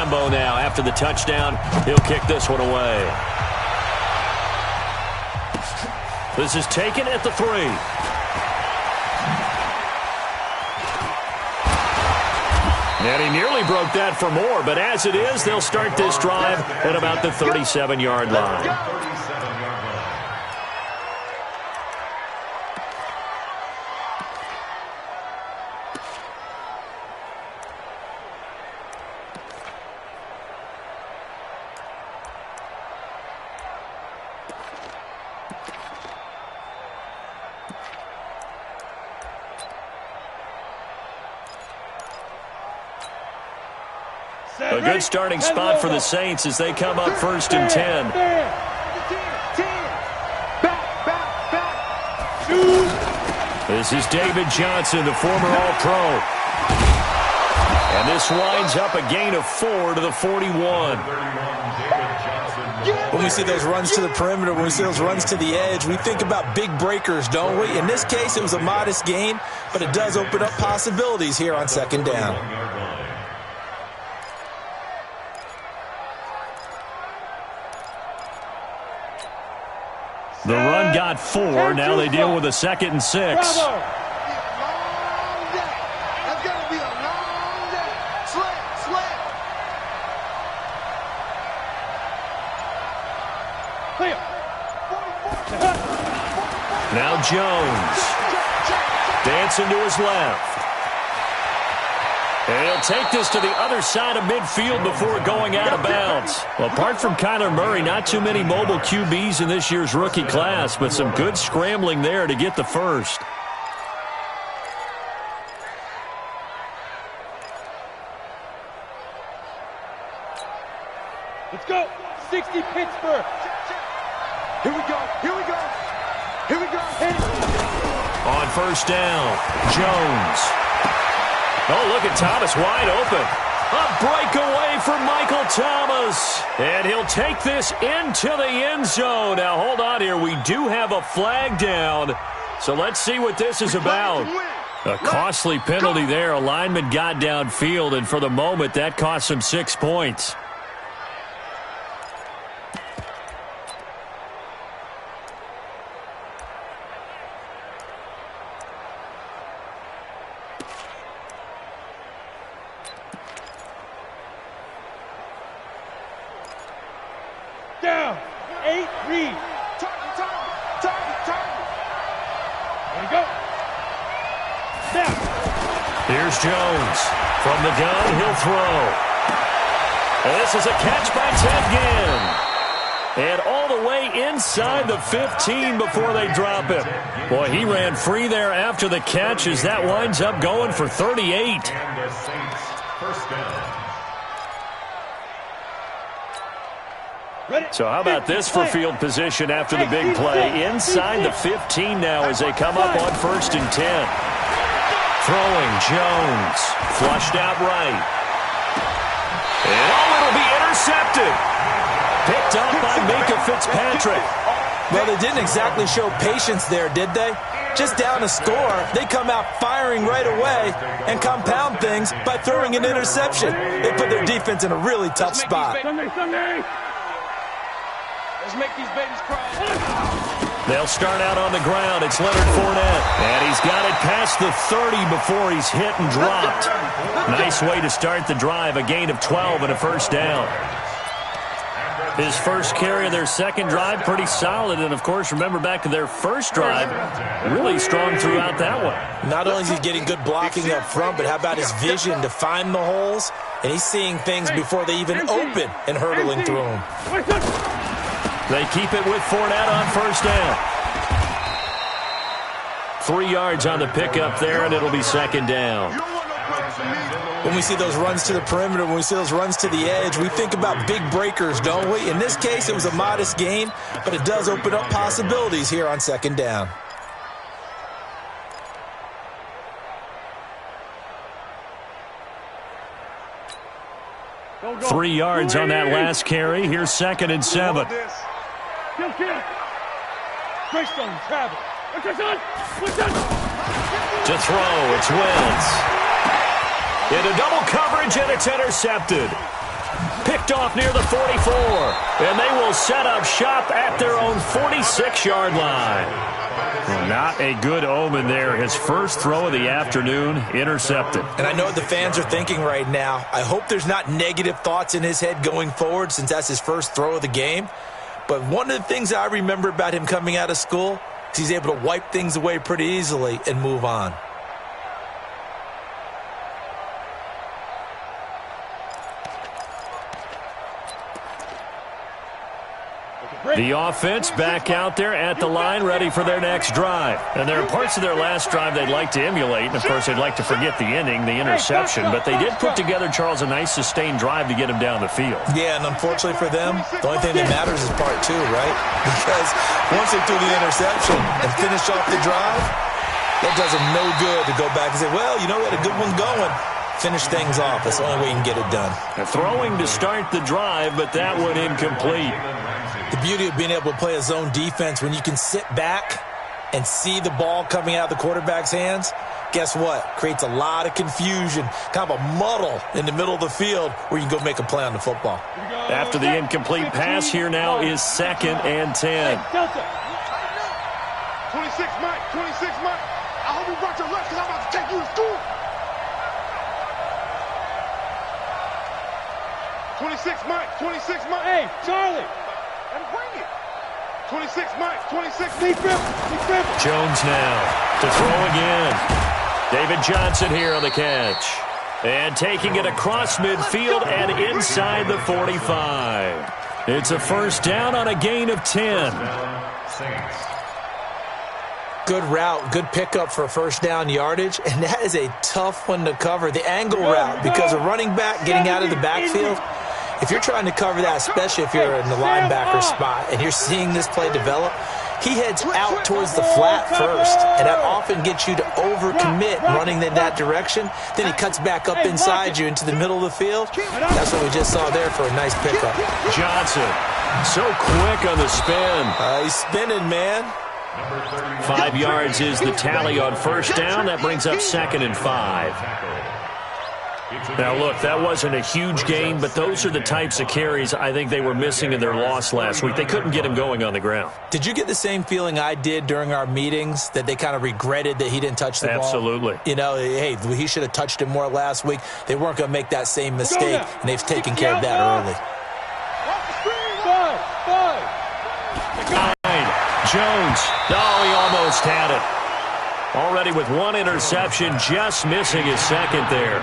Lambeau now. After the touchdown, he'll kick this one away. This is taken at the 3. And he nearly broke that for more, but as it is, they'll start this drive at about the 37-yard line. A good starting spot for the Saints as they come up 1st and 10. This is David Johnson, the former All-Pro. And this winds up a gain of 4 to the 41. When we see those runs to the perimeter, when we see those runs to the edge, we think about big breakers, don't we? In this case, it was a modest gain, but it does open up possibilities here on 2nd down. The run got 4. Now they deal with a 2nd and 6. Now Jones. Dancing to his left. And he'll take this to the other side of midfield before going out of bounds. Well, apart from Kyler Murray, not too many mobile QBs in this year's rookie class, but some good scrambling there to get the first. Let's go. 60 Pittsburgh. Here we go. Here we go. Here we go. Hit it. On 1st down, Jones. Oh, look at Thomas wide open. A breakaway for Michael Thomas. And he'll take this into the end zone. Now, hold on here. We do have a flag down. So let's see what this is about. A costly penalty there. A lineman got downfield, and for the moment, that cost him 6 points. Down. 8 read. Target. There you go. Down. Here's Jones. From the gun, he'll throw. And this is a catch by Ted Ginn. And all the way inside the 15 before they drop him. Boy, he ran free there after the catch as that winds up going for 38. So how about this for field position after the big play? Inside the 15 now as they come up on 1st and 10. Throwing Jones. Flushed out right. And it'll be intercepted. Picked up by Minkah Fitzpatrick. Well, they didn't exactly show patience there, did they? Just down a score, they come out firing right away and compound things by throwing an interception. They put their defense in a really tough spot. Sunday. Let's make these babies cry. They'll start out on the ground. It's Leonard Fournette. And he's got it past the 30 before he's hit and dropped. Nice way to start the drive. A gain of 12 and a 1st down. His first carry of their 2nd drive, pretty solid. And, of course, remember back to their 1st drive, really strong throughout that one. Not only is he getting good blocking up front, but how about his vision to find the holes? And he's seeing things before they even open and hurdling through them. They keep it with Fournette on 1st down. 3 yards on the pickup there, and it'll be 2nd down. When we see those runs to the perimeter, when we see those runs to the edge, we think about big breakers, don't we? In this case, it was a modest gain, but it does open up possibilities here on 2nd down. Go, go. 3 yards on that last carry. Here's 2nd and 7. Kill. Greystone, travel. To throw, it's Wentz. Into double coverage, and it's intercepted. picked off near the 44. And they will set up shop at their own 46-yard line. Well, not a good omen there. His first throw of the afternoon, intercepted. And I know what the fans are thinking right now. I hope there's not negative thoughts in his head going forward since that's his first throw of the game. But one of the things I remember about him coming out of school is he's able to wipe things away pretty easily and move on. The offense back out there at the line, ready for their next drive. And there are parts of their last drive they'd like to emulate. And, of course, they'd like to forget the ending, the interception. But they did put together, Charles, a nice sustained drive to get him down the field. Yeah, and unfortunately for them, the only thing that matters is part two, right? Because once they threw the interception and finished off the drive, that does them no good to go back and say, well, you know, we had a good one going. Finish things off. That's the only way you can get it done. Throwing to start the drive, but that one incomplete. The beauty of being able to play a zone defense when you can sit back and see the ball coming out of the quarterback's hands, guess what? Creates a lot of confusion, kind of a muddle in the middle of the field where you can go make a play on the football. After the incomplete pass, here now is 2nd and 10. 26, Mike. 26, Mike. I hope you brought your left because I'm about to take you to school. 26, Mike. 26, Mike. Hey, Charlie. And bring it. 26, Mike. 26, Lee Griffin. Jones now to throw again. David Johnson here on the catch. And taking it across midfield and inside the 45. It's a first down on a gain of 10. Good route, good pickup for first down yardage, and that is a tough one to cover. The angle route, because a running back getting out of the backfield, if you're trying to cover that, especially if you're in the linebacker spot and you're seeing this play develop, he heads out towards the flat first, and that often gets you to overcommit running in that direction. Then he cuts back up inside you into the middle of the field. That's what we just saw there for a nice pickup. Johnson, so quick on the spin. He's spinning, man. 5 yards is the tally on first down. That brings up 2nd and 5. Now, look, that wasn't a huge gain, but those are the types of carries I think they were missing in their loss last week. They couldn't get him going on the ground. Did you get the same feeling I did during our meetings, that they kind of regretted that he didn't touch the ball? Absolutely. You know, hey, he should have touched it more last week. They weren't going to make that same mistake, and they've taken care of that early. Jones. Oh, he almost had it. Already with one interception, just missing his second there.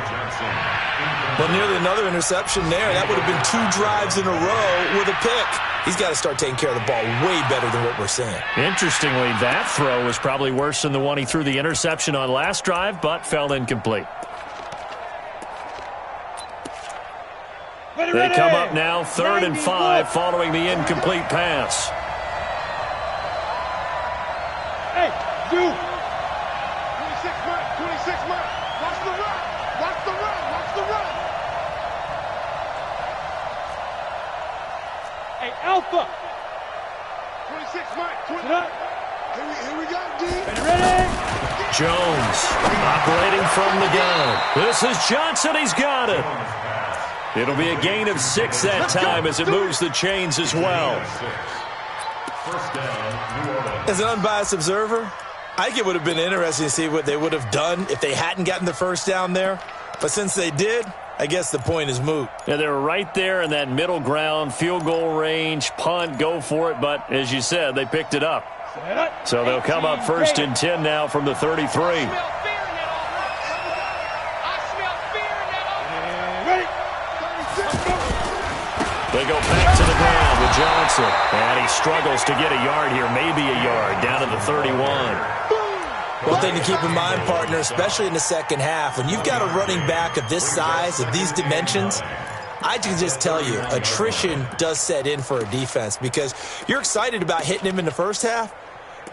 Well, nearly another interception there. That would have been 2 drives in a row with a pick. He's got to start taking care of the ball way better than what we're seeing. Interestingly, that throw was probably worse than the one he threw the interception on last drive, but fell incomplete. They come up now 3rd and 5 following the incomplete pass. Hey, you. 26 Mike. 26 Mike. Watch the run. Watch the run. Watch the run. Hey, Alpha. 26 Mike. 20. Here we go, D. Ready? Jones operating from the gun. This is Johnson. He's got it. It'll be a gain of 6 that time as it moves the chains as well. As an unbiased observer, I think it would have been interesting to see what they would have done if they hadn't gotten the first down there. But since they did, I guess the point is moot. Yeah, they were right there in that middle ground, field goal range, punt, go for it. But as you said, they picked it up. So they'll come up 1st and 10 now from the 33. They go back to the ground with Johnson. And he struggles to get a yard here, maybe a yard, down to the 31. One thing to keep in mind, partner, especially in the second half, when you've got a running back of this size, of these dimensions, I can just tell you, attrition does set in for a defense because you're excited about hitting him in the first half.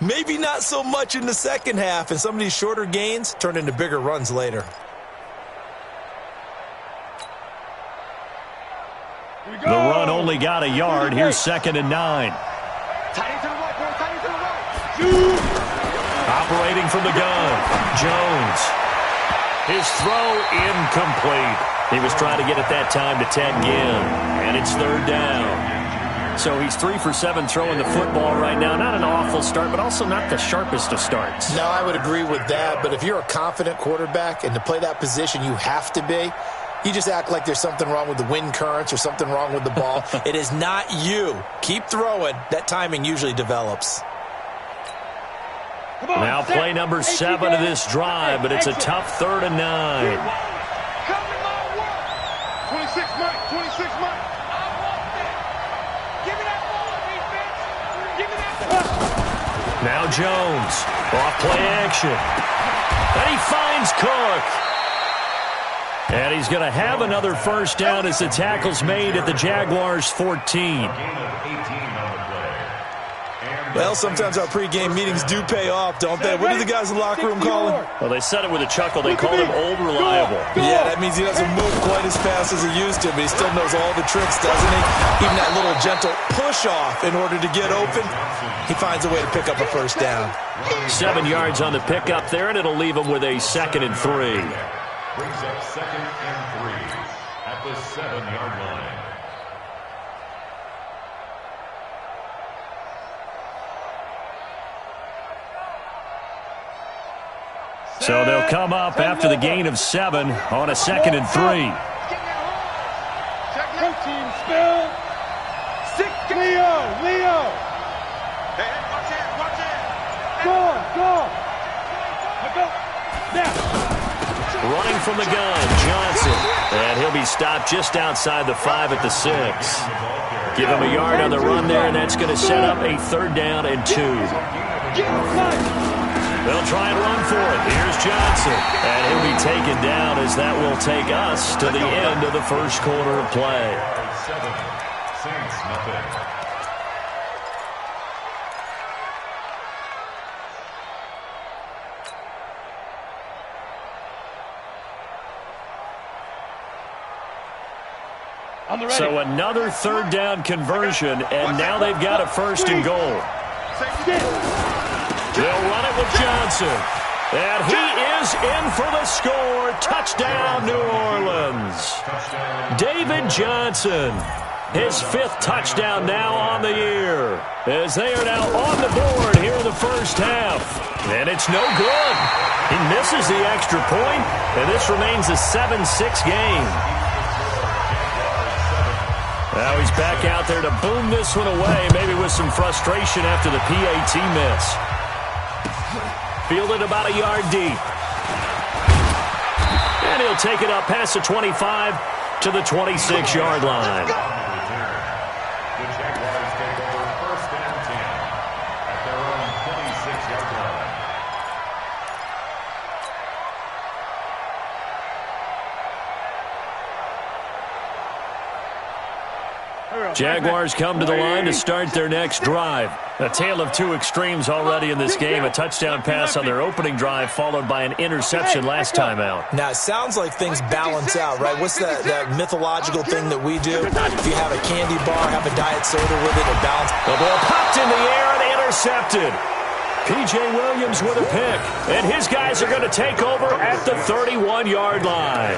Maybe not so much in the second half, and some of these shorter gains turn into bigger runs later. The run only got a yard. Here's 2nd and 9. Operating from the gun, Jones. His throw incomplete. He was trying to get it that time to Ted Ginn, and it's third down. So he's 3 for 7 throwing the football right now. Not an awful start, but also not the sharpest of starts. No, I would agree with that, but if you're a confident quarterback and to play that position you have to be, you just act like there's something wrong with the wind currents or something wrong with the ball. It is not you. Keep throwing. That timing usually develops. Now play number 7 of this drive, but it's a tough 3rd and 9. 26 Mike, 26 Mike. Give me that ball, defense. Give me that ball. Now Jones, off play action. And he finds Cook. And he's going to have another first down as the tackle's made at the Jaguars' 14. Well, sometimes our pregame meetings do pay off, don't they? What do the guys in the locker room call him? Well, they said it with a chuckle. They called him Old Reliable. Yeah, that means he doesn't move quite as fast as he used to, but he still knows all the tricks, doesn't he? Even that little gentle push-off in order to get open, he finds a way to pick up a first down. 7 yards on the pickup there, and it'll leave him with a 2nd and 3. Brings up 2nd and 3 at the 7-yard line. So they'll come up after the gain of 7 on a 2nd and 3. Protein spill. 6. Leo. Hey, watch it. Go. Now. Running from the gun, Johnson. And he'll be stopped just outside the 5 at the 6. Give him a yard on the run there, and that's going to set up a 3rd down and 2. They'll try and run for it. Here's Johnson. And he'll be taken down as that will take us to the end of the first quarter of play. 7, Saints nothing. So another 3rd down conversion, and now they've got a 1st and goal. They'll run it with Johnson. And he is in for the score. Touchdown, New Orleans. David Johnson, his 5th touchdown now on the year, as they are now on the board here in the first half. And it's no good. He misses the extra point, and this remains a 7-6 game. Now he's back out there to boom this one away, maybe with some frustration after the PAT miss. Fielded about a yard deep. And he'll take it up past the 25 to the 26-yard line. The Jaguars take over 1st and 10 at their own 26-yard line. Jaguars come to the line to start their next drive. A tale of 2 extremes already in this game. A touchdown pass on their opening drive, followed by an interception last time out. Now, it sounds like things balance out, right? What's that mythological thing that we do? If you have a candy bar, have a diet soda with it, it balances. The ball popped in the air and intercepted. P.J. Williams with a pick. And his guys are going to take over at the 31-yard line.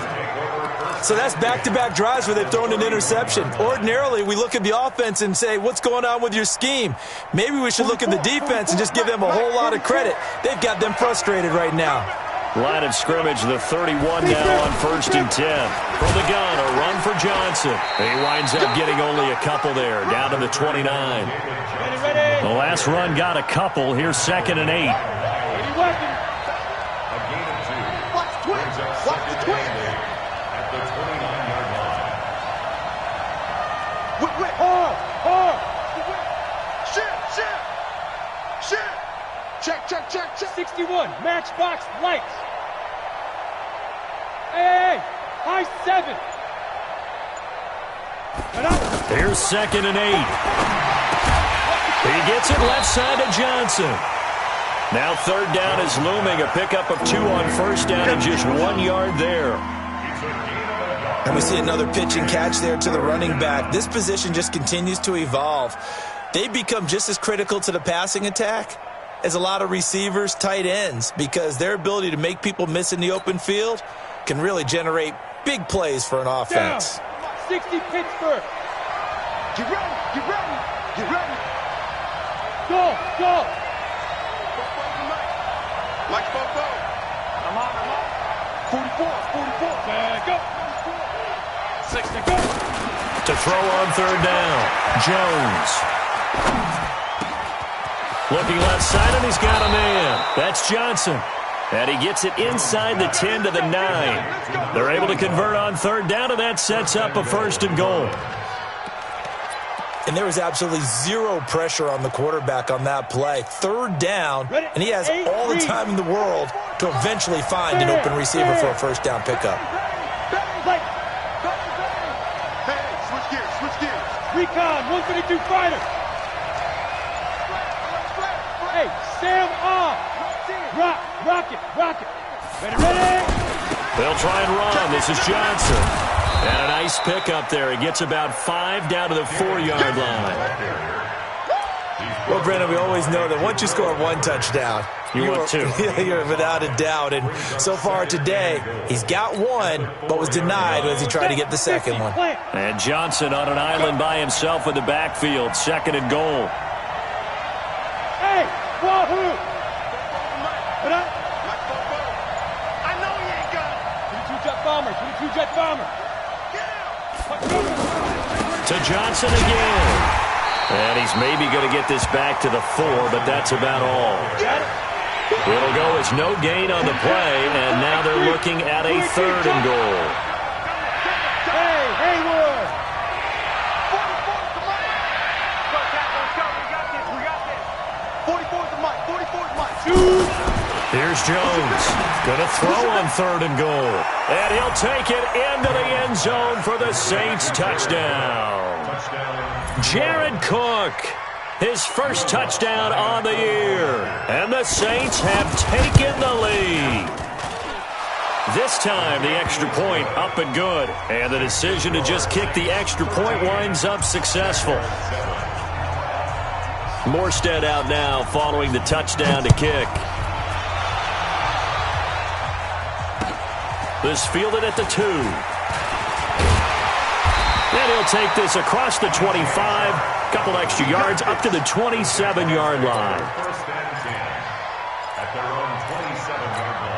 So that's back-to-back drives where they've thrown an interception. Ordinarily, we look at the offense and say, what's going on with your scheme? Maybe we should look at the defense and just give them a whole lot of credit. They've got them frustrated right now. Line of scrimmage, the 31 now on 1st and 10. From the gun, a run for Johnson. He winds up getting only a couple there, down to the 29. The last run got a couple. Here's 2nd and 8. A gain of 2. Watch the twins. At the 29-yard line. Check. 61, matchbox lights. Hey, high 7. Here's 2nd and 8. He gets it left side to Johnson. Now 3rd down is looming. A pickup of 2 on 1st down and just 1 yard there. And we see another pitch and catch there to the running back. This position just continues to evolve. They become just as critical to the passing attack is a lot of receivers, tight ends, because their ability to make people miss in the open field can really generate big plays for an offense. Down. 60 Pittsburgh. Get ready, get ready, get ready. Go, go. Like Bobo. I'm on. 44, 44. Back up. 60, go. To throw on third down, Jones. Looking left side, and he's got a man. That's Johnson. And he gets it inside the 10 to the 9. They're able to convert on third down, and that sets up a 1st and goal. And there was absolutely zero pressure on the quarterback on that play. Third down, and he has all the time in the world to eventually find an open receiver for a 1st down pickup. Switch gears. Recon, 132 fighter. Hey, Sam off. Rock it. Ready. They'll try and run. This is Johnson. And a nice pickup there. He gets about 5 down to the 4-yard line. Well, Brandon, we always know that once you score 1 touchdown, want 2. You're without a doubt. And so far today, he's got 1, but was denied as he tried to get the second one. And Johnson on an island by himself in the backfield. 2nd and goal. Hey, wahoo! What up? I know he ain't got it. 22 jet bomber. To Johnson again. And he's maybe going to get this back to the 4, but that's about all. It'll go as no gain on the play, and now they're looking at a 3rd and goal. Hey, Haywood! 44's the mic. 44's the mic. Here's Jones. Going to throw on 3rd and goal. And he'll take it into the end zone for the Saints touchdown. Jared Cook, his 1st touchdown on the year. And the Saints have taken the lead. This time, the extra point up and good. And the decision to just kick the extra point winds up successful. Morstead out now following the touchdown to kick. This fielded at the 2. And he'll take this across the 25. Couple extra yards up to the 27-yard line. 1st and 10 at their own 27-yard line.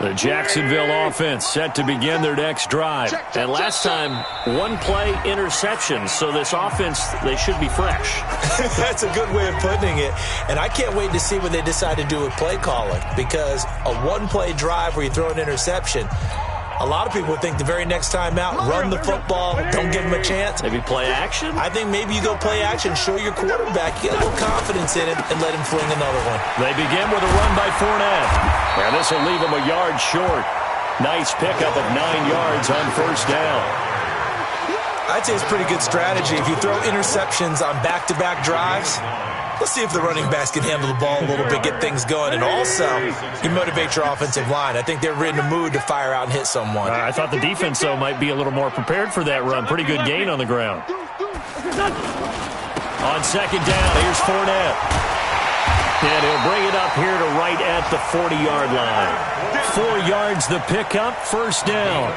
The Jacksonville offense set to begin their next drive. And last time, 1-play interception. So this offense, they should be fresh. That's a good way of putting it. And I can't wait to see what they decide to do with play calling, because a 1-play drive where you throw an interception, a lot of people would think the very next time out, run the football, don't give him a chance. Maybe play action? I think maybe you go play action, show your quarterback, get a little confidence in it, and let him fling another one. They begin with a run by Fournette. And this will leave him a yard short. Nice pickup of 9 yards on 1st down. I'd say it's pretty good strategy. If you throw interceptions on back-to-back drives, let's see if the running backs can handle the ball a little bit, get things going. And also, you motivate your offensive line. I think they're in the mood to fire out and hit someone. I thought the defense, though, might be a little more prepared for that run. Pretty good gain on the ground. On 2nd down, here's Fournette. And he'll bring it up here to right at the 40-yard line. 4 yards the pickup, 1st down.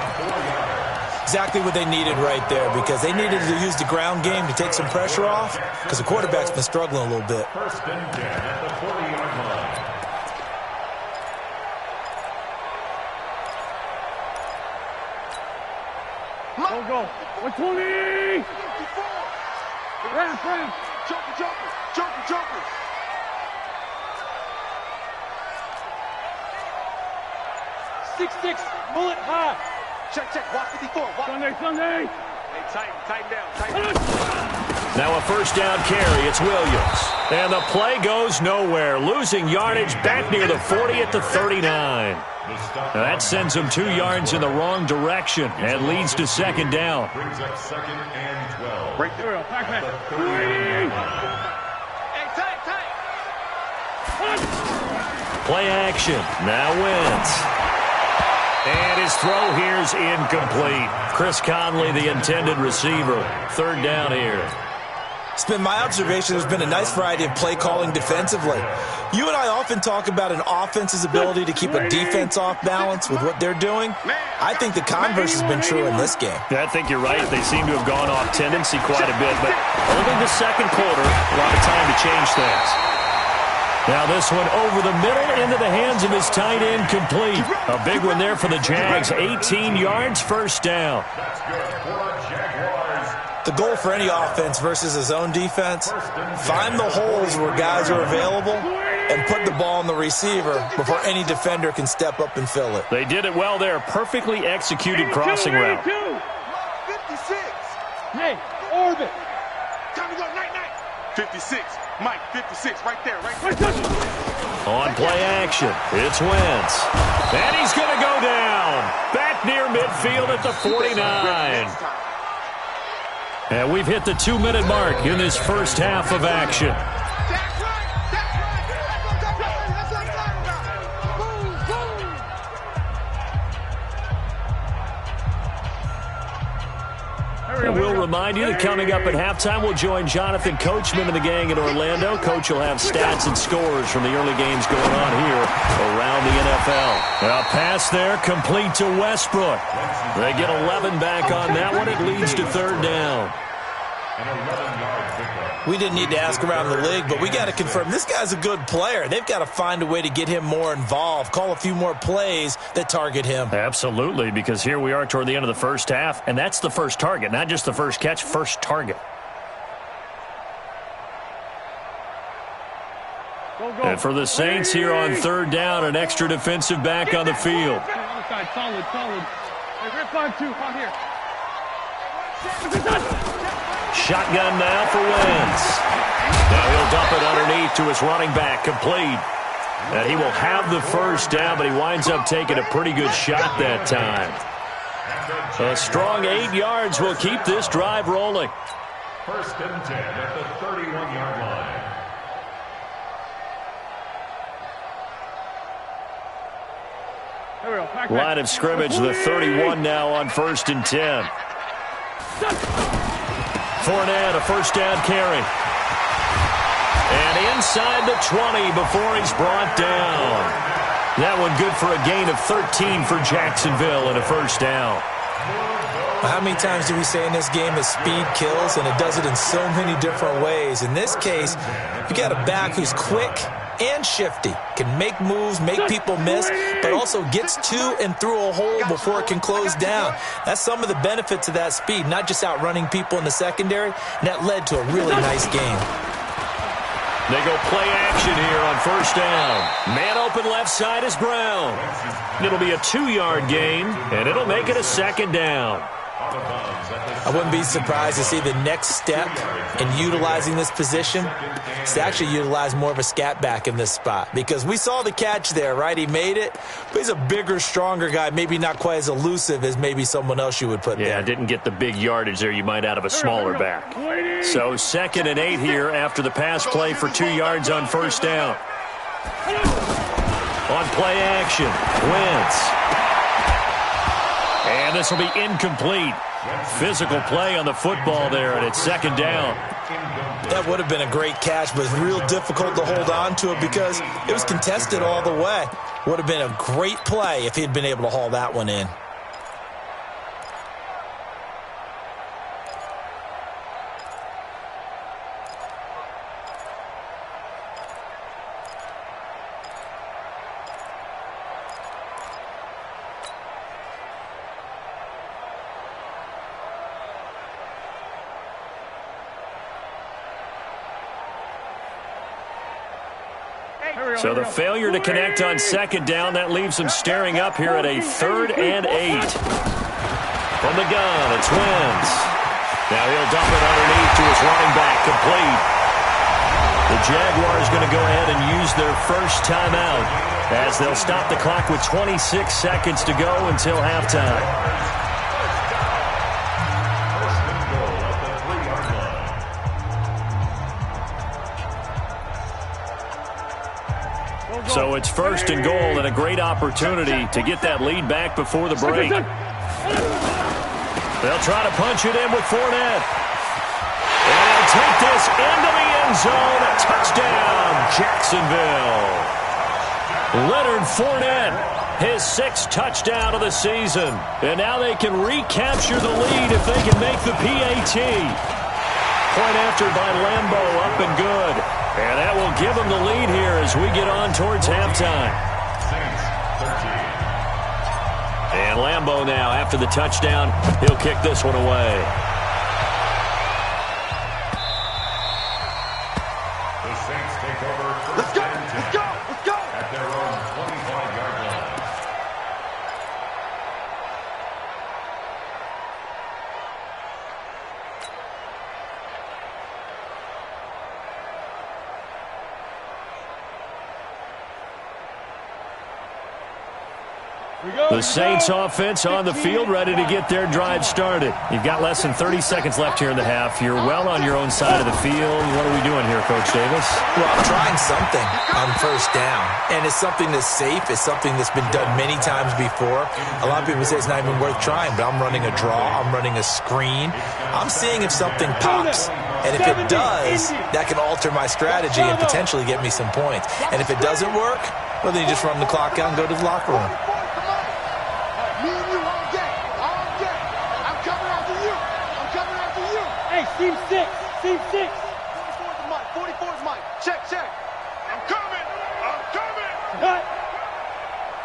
Exactly what they needed right there, because they needed to use the ground game to take some pressure off, because the quarterback's been struggling a little bit. 1st and 10 at the 40-yard line. Go. 120. Ramp. Joker. 6'6", bullet high. Check. Watch 54. Sunday. Hey, tighten down. Now a 1st down carry. It's Williams. And the play goes nowhere. Losing yardage back near the 40 at the 39. Now that sends him 2 yards in the wrong direction and leads to 2nd down. Brings up 2nd and 12. Break through. Pack. Hey, tight. Play action. Now Wentz. And his throw here's incomplete. Chris Conley, the intended receiver. Third down here. It's been my observation there's been a nice variety of play calling defensively. You and I often talk about an offense's ability to keep a defense off balance with what they're doing. I think the converse has been true in this game. I think you're right. They seem to have gone off tendency quite a bit, but only the second quarter, a lot of time to change things. Now this one over the middle into the hands of his tight end, complete. A big one there for the Jags. 18 yards, first down. That's good for Jaguars. The goal for any offense versus his own defense, find the holes where guys are available and put the ball on the receiver before any defender can step up and fill it. They did it well there. Perfectly executed crossing route. 56. Hey, orbit. Time to go, night. 56. Mike, 56, right there, right there. On play action, it's Wentz. And he's going to go down. Back near midfield at the 49. And we've hit the 2-minute mark in this first half of action. That's right. That's what I'm talking about. Boom. And we'll remind you that coming up at halftime, we'll join Jonathan Coachman and the gang in Orlando. Coach will have stats and scores from the early games going on here around the NFL. A pass there, complete to Westbrook. They get 11 back on that one. It leads to third down. An 11-yard pickup. We didn't need to ask around the league, but we got to confirm this guy's a good player. They've got to find a way to get him more involved, call a few more plays that target him. Absolutely, because here we are toward the end of the first half, and that's the first target, not just the first catch, first target. And for the Saints here on third down, an extra defensive back on the field. Solid. Hey, we're 5-2, out here. Shotgun now for Wentz. Now he'll dump it underneath to his running back, complete. And he will have the first down, but he winds up taking a pretty good shot that time. A strong 8 yards will keep this drive rolling. First and 10 at the 31-yard line. Line of scrimmage, the 31 now on first and 10. Fournette, a first down carry. And inside the 20 before he's brought down. That one good for a gain of 13 for Jacksonville and a first down. How many times do we say in this game that speed kills, and it does it in so many different ways? In this case, you got a back who's quick and shifty, can make moves, make people miss, but also gets to and through a hole before it can close down. That's some of the benefits of that speed, not just outrunning people in the secondary, and that led to a really nice game. They go play action here on first down. Man open left side is Brown. It'll be a 2-yard gain, and it'll make it a second down. I wouldn't be surprised to see the next step in utilizing this position is to actually utilize more of a scat back in this spot, because we saw the catch there, right? He made it, but he's a bigger, stronger guy, maybe not quite as elusive as maybe someone else you would put there. Yeah, didn't get the big yardage there you might out of a smaller back. So 2nd and 8 here after the pass play for 2 yards on first down. On play action, Wentz. And this will be incomplete. Physical play on the football there, and it's second down. That would have been a great catch, but it's real difficult to hold on to it because it was contested all the way. Would have been a great play if he'd been able to haul that one in. So the failure to connect on second down, that leaves them staring up here at a 3rd and 8. From the gun, it's Wentz. Now he'll dump it underneath to his running back, complete. The Jaguars going to go ahead and use their first timeout as they'll stop the clock with 26 seconds to go until halftime. So it's first and goal and a great opportunity to get that lead back before the break. They'll try to punch it in with Fournette. And they'll take this into the end zone. A touchdown, Jacksonville. Leonard Fournette, his 6th touchdown of the season. And now they can recapture the lead if they can make the PAT. Point after by Lambo, up and good. And that will give them the lead here as we get on towards halftime. And Lambo now, after the touchdown, he'll kick this one away. The Saints take over. Let's go! Let's go! Let's go! At their own 25-yard line. The Saints offense on the field, ready to get their drive started. You've got less than 30 seconds left here in the half. You're well on your own side of the field. What are we doing here, Coach Davis? Well, I'm trying something on first down, and it's something that's safe. It's something that's been done many times before. A lot of people say it's not even worth trying, but I'm running a draw. I'm running a screen. I'm seeing if something pops. And if it does, that can alter my strategy and potentially get me some points. And if it doesn't work, well, then you just run the clock out and go to the locker room. Me and you all day. All day. I'm coming after you. I'm coming after you. Hey, team 6. Team 6. 44 is mine. 44 is mine. Check, check. I'm coming. I'm coming. Cut.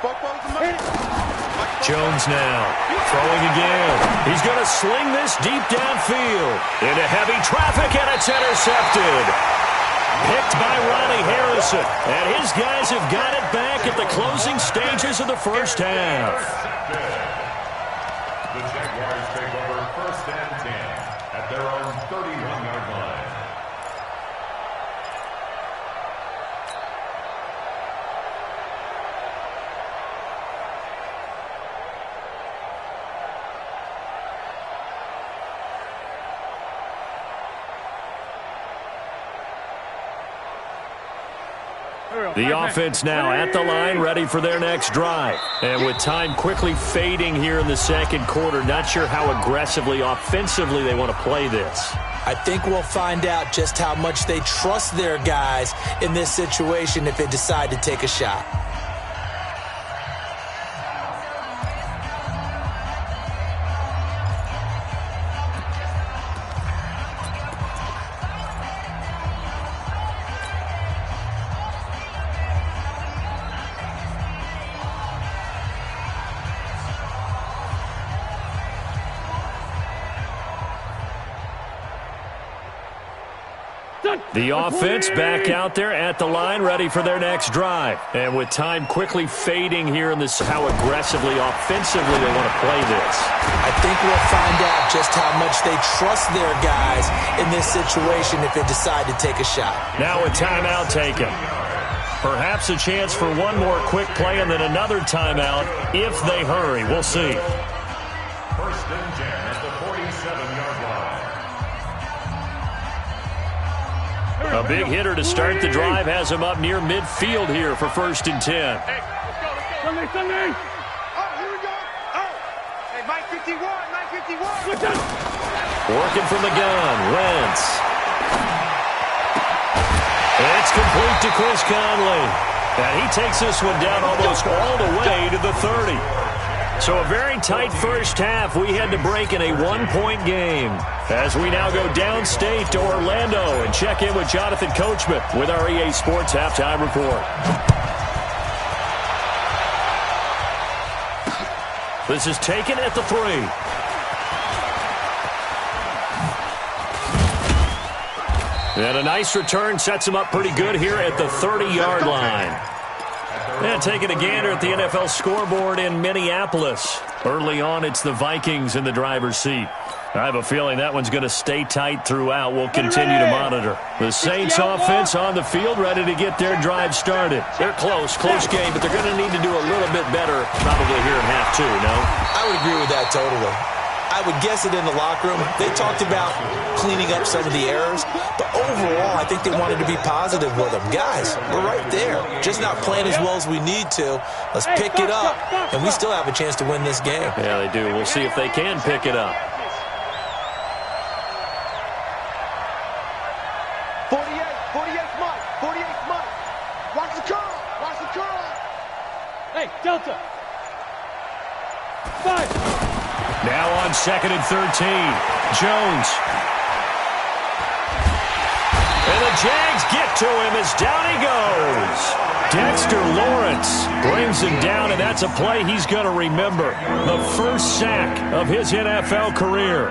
44 is mine. Jones now, throwing again. He's going to sling this deep downfield into heavy traffic, and it's intercepted. Picked by Ronnie Harrison, and his guys have got it back at the closing stages of the first half. The Jaguars take over 1st and 10 at their own 31-yard line. The offense now at the line, ready for their next drive. And with time quickly fading here in the second quarter, not sure how aggressively, offensively they want to play this. I think we'll find out just how much they trust their guys in this situation if they decide to take a shot. The offense back out there at the line, ready for their next drive. And with time quickly fading here in this, how aggressively, offensively they want to play this. I think we'll find out just how much they trust their guys in this situation if they decide to take a shot. Now a timeout taken. Perhaps a chance for one more quick play and then another timeout if they hurry. We'll see. 1st and 10 at the 47-yard line. A big hitter to start the drive has him up near midfield here for 1st and 10. Hey, let's go, let's go. Sunday. Oh, here we go. Oh. Hey, Mike 51, Mike 51. Working from the gun, Wentz. It's complete to Chris Conley. And he takes this one down almost all the way to the 30. So a very tight first half. We had to break in a one-point game. As we now go downstate to Orlando and check in with Jonathan Coachman with our EA Sports Halftime Report. This is taken at the 3. And a nice return sets him up pretty good here at the 30-yard line. And taking a gander at the NFL scoreboard in Minneapolis. Early on, it's the Vikings in the driver's seat. I have a feeling that one's going to stay tight throughout. We'll continue to monitor. The Saints offense on the field, ready to get their drive started. They're close game, but they're going to need to do a little bit better probably here in half 2, no? I would agree with that totally. I would guess it in the locker room. They talked about cleaning up some of the errors, but overall, I think they wanted to be positive with them. Guys, we're right there. Just not playing as well as we need to. Let's pick it up, and we still have a chance to win this game. Yeah, they do. We'll see if they can pick it up. 48's Mike. 48's Mike. Watch the curl. Watch the curl. Hey, Delta. 5. Now on 2nd and 13. Jones. And the Jags get to him as down he goes. Dexter Lawrence brings him down, and that's a play he's going to remember. The first sack of his NFL career.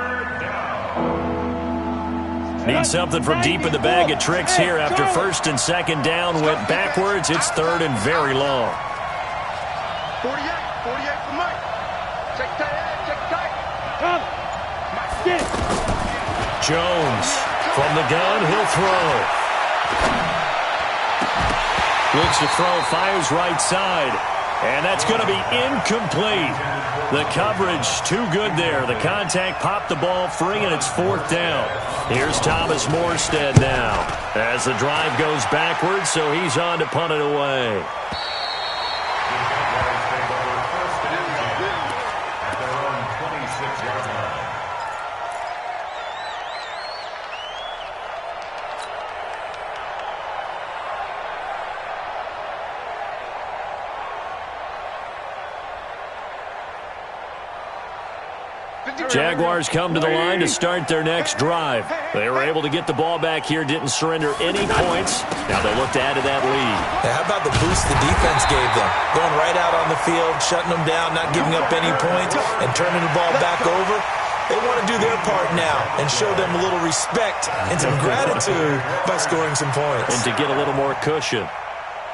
Need something from deep in the bag of tricks here after 1st and 2nd down went backwards. It's 3rd and very long. 48 for Mike. Check tight. Come. Get it. Jones from the gun, he'll throw. Looks to throw, fires right side. And that's going to be incomplete. The coverage too good there. The contact popped the ball free, and it's 4th down. Here's Thomas Morstead now as the drive goes backwards, so he's on to punt it away. Jaguars come to the line to start their next drive. They were able to get the ball back here, didn't surrender any points. Now they look to add to that lead. Yeah, how about the boost the defense gave them? Going right out on the field, shutting them down, not giving up any points, and turning the ball back over. They want to do their part now and show them a little respect and some gratitude by scoring some points. And to get a little more cushion.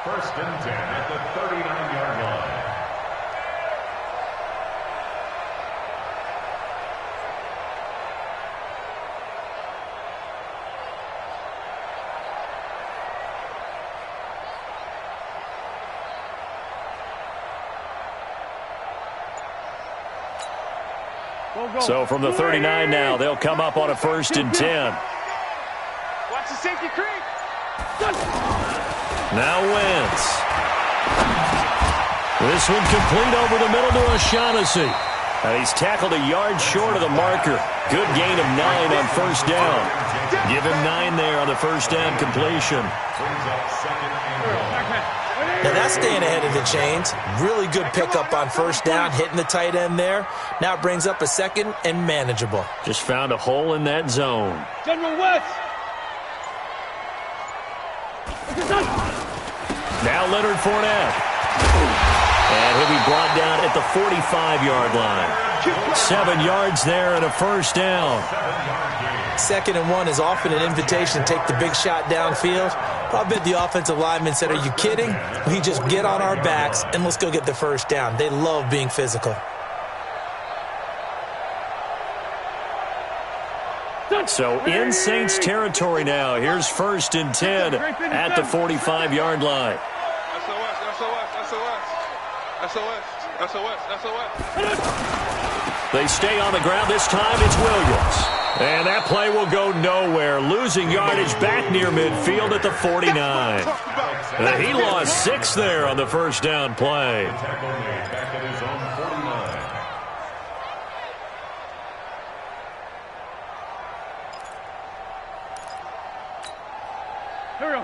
1st and 10 at the 39-yard line. So from the 39 now, they'll come up on a 1st and 10. Watch the safety creep. Now Wentz. This one complete over the middle to O'Shaughnessy. And he's tackled a yard short of the marker. Good gain of 9 on 1st down. Give him 9 there on the 1st down completion. Now that's staying ahead of the chains. Really good pickup on 1st down, hitting the tight end there. Now it brings up a 2nd and manageable. Just found a hole in that zone. General West. Now Leonard Fournette. And he'll be brought down at the 45-yard line. 7 yards there and a 1st down. 2nd and 1 is often an invitation to take the big shot downfield. I bet the offensive lineman said, are you kidding? We just get on our backs and let's go get the 1st down. They love being physical. So in Saints territory now. Here's 1st and 10 at the 45-yard line. SOS. They stay on the ground. This time it's Williams. And that play will go nowhere. Losing yardage back near midfield at the 49. He lost 6 there on the 1st down play.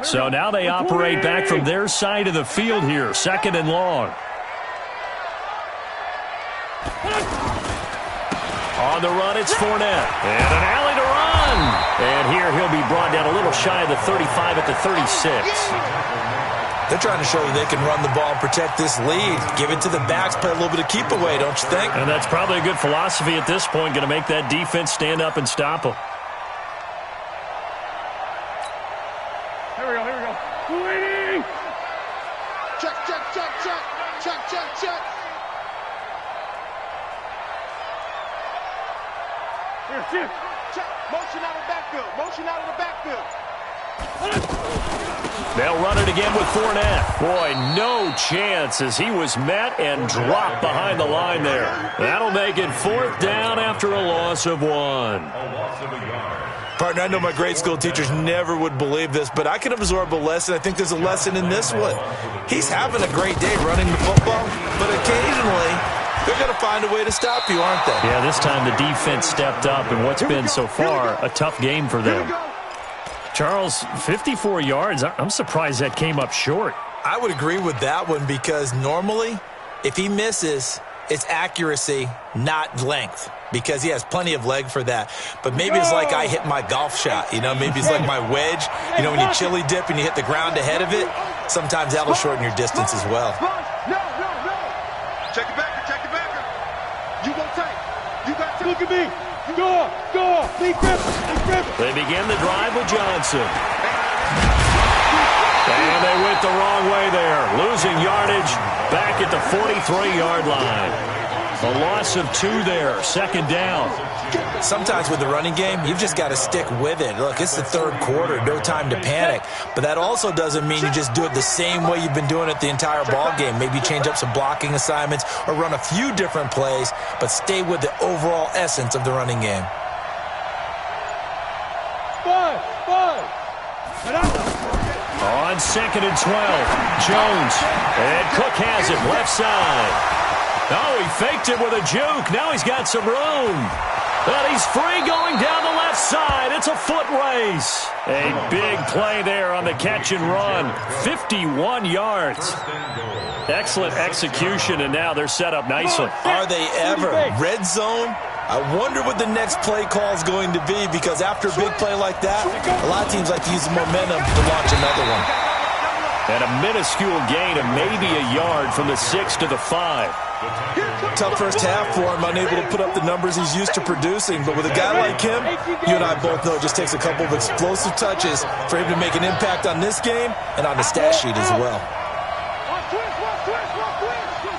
So now they operate back from their side of the field here. 2nd and long. On the run, it's Fournette. And an alley to run. And here he'll be brought down a little shy of the 35 at the 36. They're trying to show that they can run the ball and protect this lead. Give it to the backs, play a little bit of keep away, don't you think? And that's probably a good philosophy at this point. Going to make that defense stand up and stop them. Here we go. Waiting. Check. Here. Check. Motion out of the backfield. They'll run it again with Fournette. Boy, no chance as he was met and dropped behind the line there. That'll make it 4th down after a loss of 1. Partner, I know my grade school teachers never would believe this, but I can absorb a lesson. I think there's a lesson in this one. He's having a great day running the football, but occasionally they're going to find a way to stop you, aren't they? Yeah, this time the defense stepped up in what's been so far a tough game for them. Charles, 54 yards. I'm surprised that came up short. I would agree with that one because normally if he misses, it's accuracy, not length, because he has plenty of leg for that. But maybe it's like I hit my golf shot, maybe it's like my wedge. When you chili dip and you hit the ground ahead of it, sometimes that'll shorten your distance as well. No. Check it back. You go tight. You got to look at me. Go. Lee Griffin. They begin the drive with Johnson. And they went the wrong way there, losing yardage back at the 43-yard line. A loss of 2 there, 2nd down. Sometimes with the running game, you've just got to stick with it. Look, it's the 3rd quarter, no time to panic. But that also doesn't mean you just do it the same way you've been doing it the entire ball game. Maybe change up some blocking assignments or run a few different plays, but stay with the overall essence of the running game. 5. On 2nd and 12, Jones. And Cook has it left side. Oh, he faked it with a juke. Now he's got some room. But he's free going down the left side. It's a foot race. A big play there on the catch and run. 51 yards. Excellent execution, and now they're set up nicely. Are they ever? Red zone? I wonder what the next play call is going to be, because after a big play like that, a lot of teams like to use the momentum to launch another one. And a minuscule gain of maybe a yard from the 6 to the 5. Tough first half for him, unable to put up the numbers he's used to producing. But with a guy like him, you and I both know it just takes a couple of explosive touches for him to make an impact on this game and on the stat sheet as well.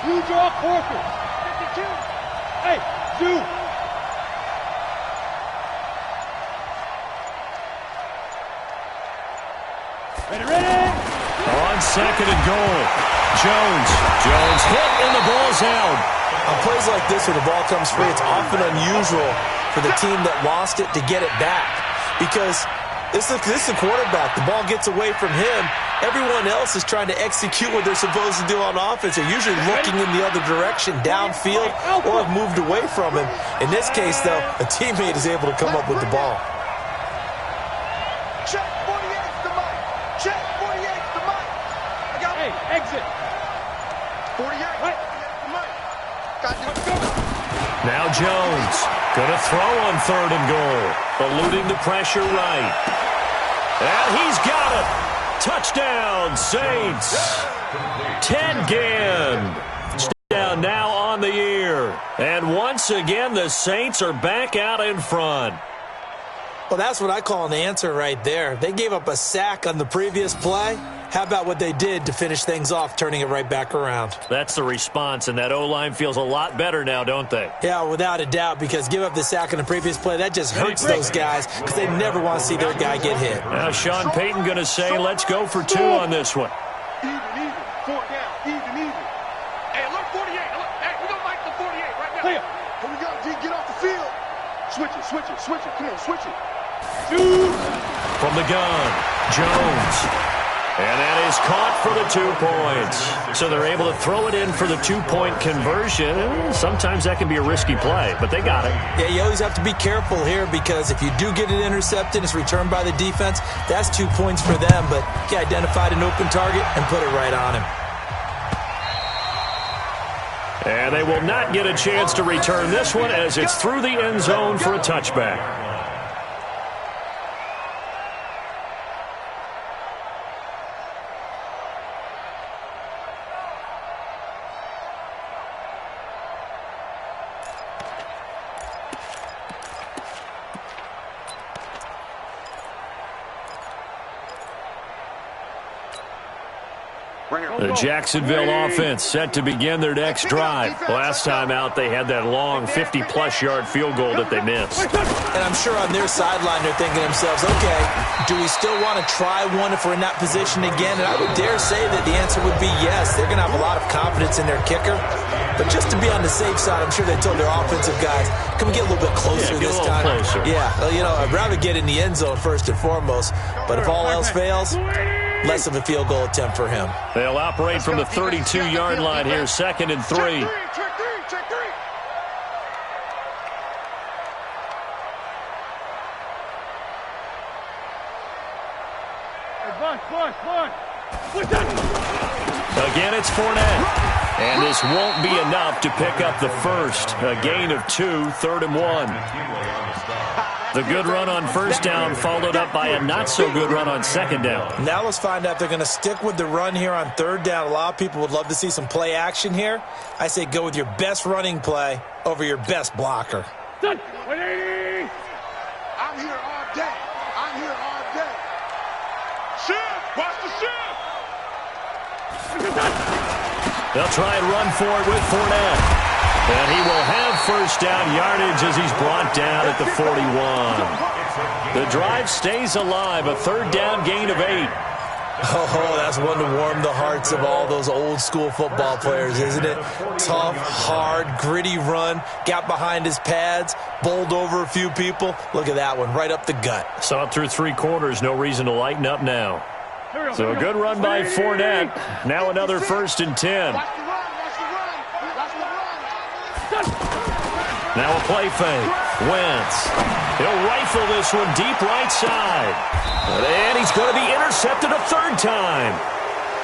You draw quarter. 52. Hey, you. Ready. On 2nd and goal, Jones hit and the ball's out. On plays like this where the ball comes free, it's often unusual for the team that lost it to get it back, because this is the quarterback. The ball gets away from him. Everyone else is trying to execute what they're supposed to do on offense. They're usually looking in the other direction, downfield, or have moved away from him. In this case, though, a teammate is able to come up with the ball. Check 48's the mic. Check 48's the mic. I got Hey, exit. 48. Right. The mic. Got you. Now Jones going to throw on 3rd and goal, eluding the pressure right. And he's got it. Touchdown, Saints. Ted Ginn. Touchdown now on the year. And once again, the Saints are back out in front. Well, that's what I call an answer right there. They gave up a sack on the previous play. How about what they did to finish things off, turning it right back around? That's the response, and that O-line feels a lot better now, don't they? Yeah, without a doubt, because give up the sack on the previous play, that just hurts those guys because they never want to see their guy get hit. Now Sean Payton going to say, let's go for 2 on this one. Even. 4 down. Even. Hey, alert 48. Hey, we're going to mic the 48 right now. Clear. Here we go, G. Get off the field. Switch it. Come on, switch it. From the gun, Jones. And that is caught for the 2 points. So they're able to throw it in for the 2-point conversion. Sometimes that can be a risky play, but they got it. Yeah, you always have to be careful here, because if you do get it intercepted, it's returned by the defense, that's 2 points for them. But he identified an open target and put it right on him. And they will not get a chance to return this one as it's through the end zone for a touchback. The Jacksonville offense set to begin their next drive. Last time out, they had that long 50-plus yard field goal that they missed. And I'm sure on their sideline they're thinking to themselves, okay, do we still want to try one if we're in that position again? And I would dare say that the answer would be yes. They're going to have a lot of confidence in their kicker. But just to be on the safe side, I'm sure they told their offensive guys, can we get a little bit closer this time? Closer. Yeah, well, I'd rather get in the end zone first and foremost. But if all else fails, less of a field goal attempt for him. They'll operate from the 32-yard line here, 2nd and 3. Check three. Again, it's Fournette. And this won't be enough to pick up the first. A gain of 2, 3rd and 1. The good run on first down followed up by a not-so-good run on second down. Now let's find out if they're going to stick with the run here on third down. A lot of people would love to see some play action here. I say go with your best running play over your best blocker. I'm here all day. Shift! Watch the shift! They'll try and run for it with Fournette. And he will have first down yardage as he's brought down at the 41. The drive stays alive, a third down gain of 8. Oh, that's one to warm the hearts of all those old-school football players, isn't it? Tough, hard, gritty run, got behind his pads, bowled over a few people. Look at that one, right up the gut. Saw it through 3 quarters, no reason to lighten up now. So a good run by Fournette. Now another 1st and 10. Now a play fake. Wentz. He'll rifle this one deep right side. And he's going to be intercepted a 3rd time.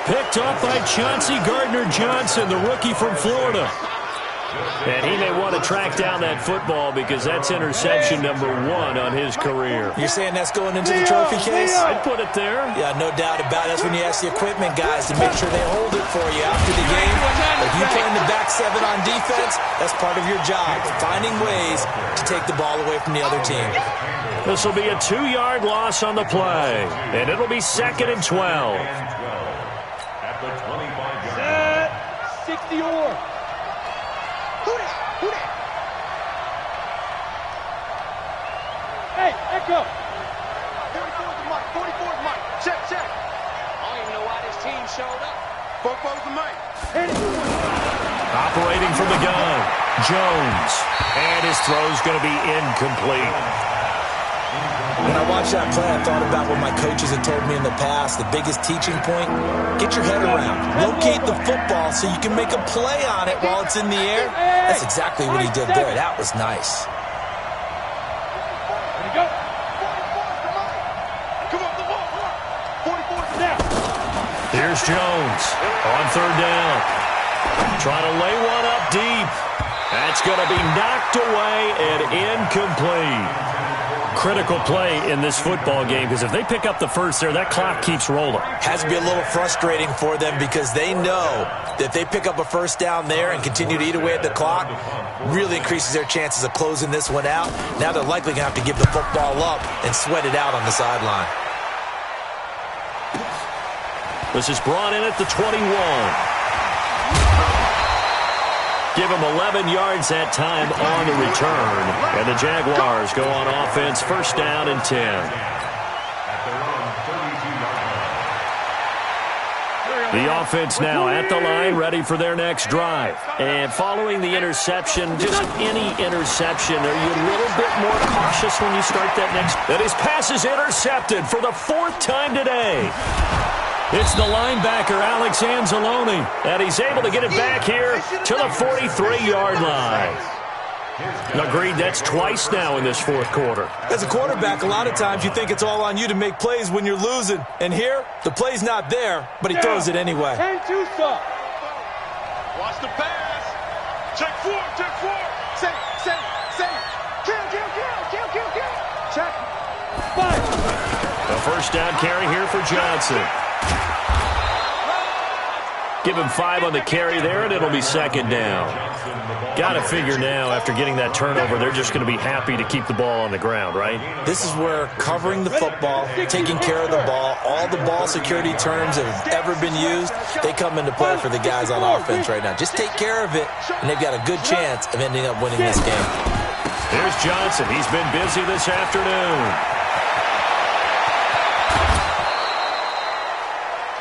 Picked up by Chauncey Gardner-Johnson, the rookie from Florida. And he may want to track down that football because that's interception number 1 on his career. You're saying that's going into the trophy case? I'd put it there. Yeah, no doubt about it. That's when you ask the equipment guys to make sure they hold it for you after the game. If you play in the back 7 on defense, that's part of your job, finding ways to take the ball away from the other team. This will be a 2-yard loss on the play, and it'll be 2nd and 12. At the 25-yard line. 60 or. Who that? Hey, Echo. 44's the mic. 44's mic. Check. I don't even know why this team showed up. 44's the mic. Operating from the gun, Jones. And his throw's going to be incomplete. When I watched that play, I thought about what my coaches had told me in the past. The biggest teaching point, get your head around. Locate the football so you can make a play on it while it's in the air. That's exactly what he did there. That was nice. There you go. 44's the mic. Come on, the ball. 44's Now. Here's Jones on 3rd down. Trying to lay one up deep. That's going to be knocked away and incomplete. Critical play in this football game because if they pick up the first there, that clock keeps rolling. Has to be a little frustrating for them because they know that if they pick up a first down there and continue to eat away at the clock, really increases their chances of closing this one out. Now they're likely going to have to give the football up and sweat it out on the sideline. This is brought in at the 21. Give him 11 yards that time on the return. And the Jaguars go on offense, 1st down and 10. The offense now at the line, ready for their next drive. And following the interception, just any interception, are you a little bit more cautious when you start that next? And his pass is intercepted for the 4th time today. It's the linebacker, Alex Anzalone, and he's able to get it back here to the 43-yard line. Agreed, that's twice now in this 4th quarter. As a quarterback, a lot of times you think it's all on you to make plays when you're losing. And here, the play's not there, but he throws it anyway. 10-2 stop. Watch the pass. Check 4. Say. Kill. Check. 5. The 1st down carry here for Johnson. Give him 5 on the carry there, and it'll be second down. Got to figure now, after getting that turnover, they're just going to be happy to keep the ball on the ground, right? This is where covering the football, taking care of the ball, all the ball security terms that have ever been used, they come into play for the guys on offense right now. Just take care of it, and they've got a good chance of ending up winning this game. Here's Johnson. He's been busy this afternoon.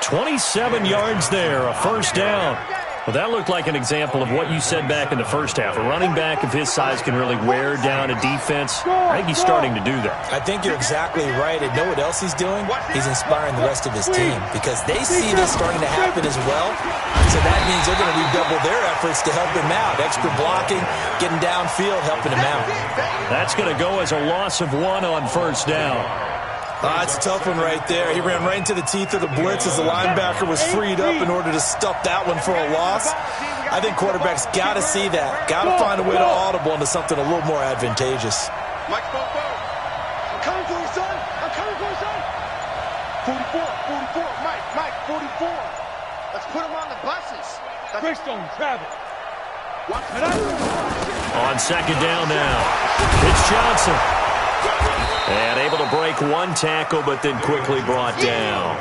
27 yards there, a first down. Well, that looked like an example of what you said back in the first half. A running back of his size can really wear down a defense. I think he's starting to do that. I think you're exactly right. And know what else he's doing? He's inspiring the rest of his team because they see this starting to happen as well. So that means they're going to redouble their efforts to help him out. Extra blocking, getting downfield, helping him out. That's going to go as a loss of 1 on first down. That's a tough one right there. He ran right into the teeth of the blitz as the linebacker was freed up in order to stuff that one for a loss. I think quarterbacks got to see that. Got to find a way to audible into something a little more advantageous. Mike, I'm coming for you, son. I'm coming for you, son. 44. Mike, 44. Let's put him on the buses. Brickstone, Travis. On second down now, it's Johnson. And able to break one tackle, but then quickly brought down.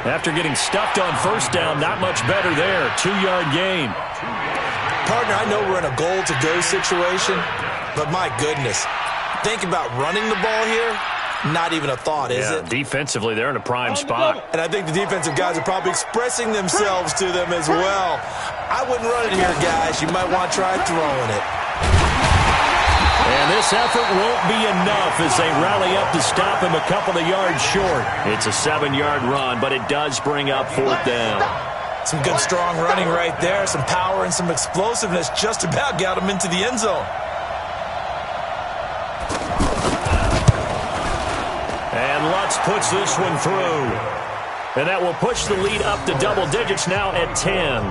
After getting stuffed on first down, not much better there. 2-yard gain. Partner, I know we're in a goal-to-go situation, but my goodness, think about running the ball here. Not even a thought, is it? Defensively, they're in a prime spot. And I think the defensive guys are probably expressing themselves to them as well. I wouldn't run it here, guys. You might want to try throwing it. And this effort won't be enough as they rally up to stop him a couple of yards short. It's a 7-yard run, but it does bring up 4th down. Some good, strong running right there. Some power and some explosiveness just about got him into the end zone. And Lutz puts this one through. And that will push the lead up to double digits now at 10.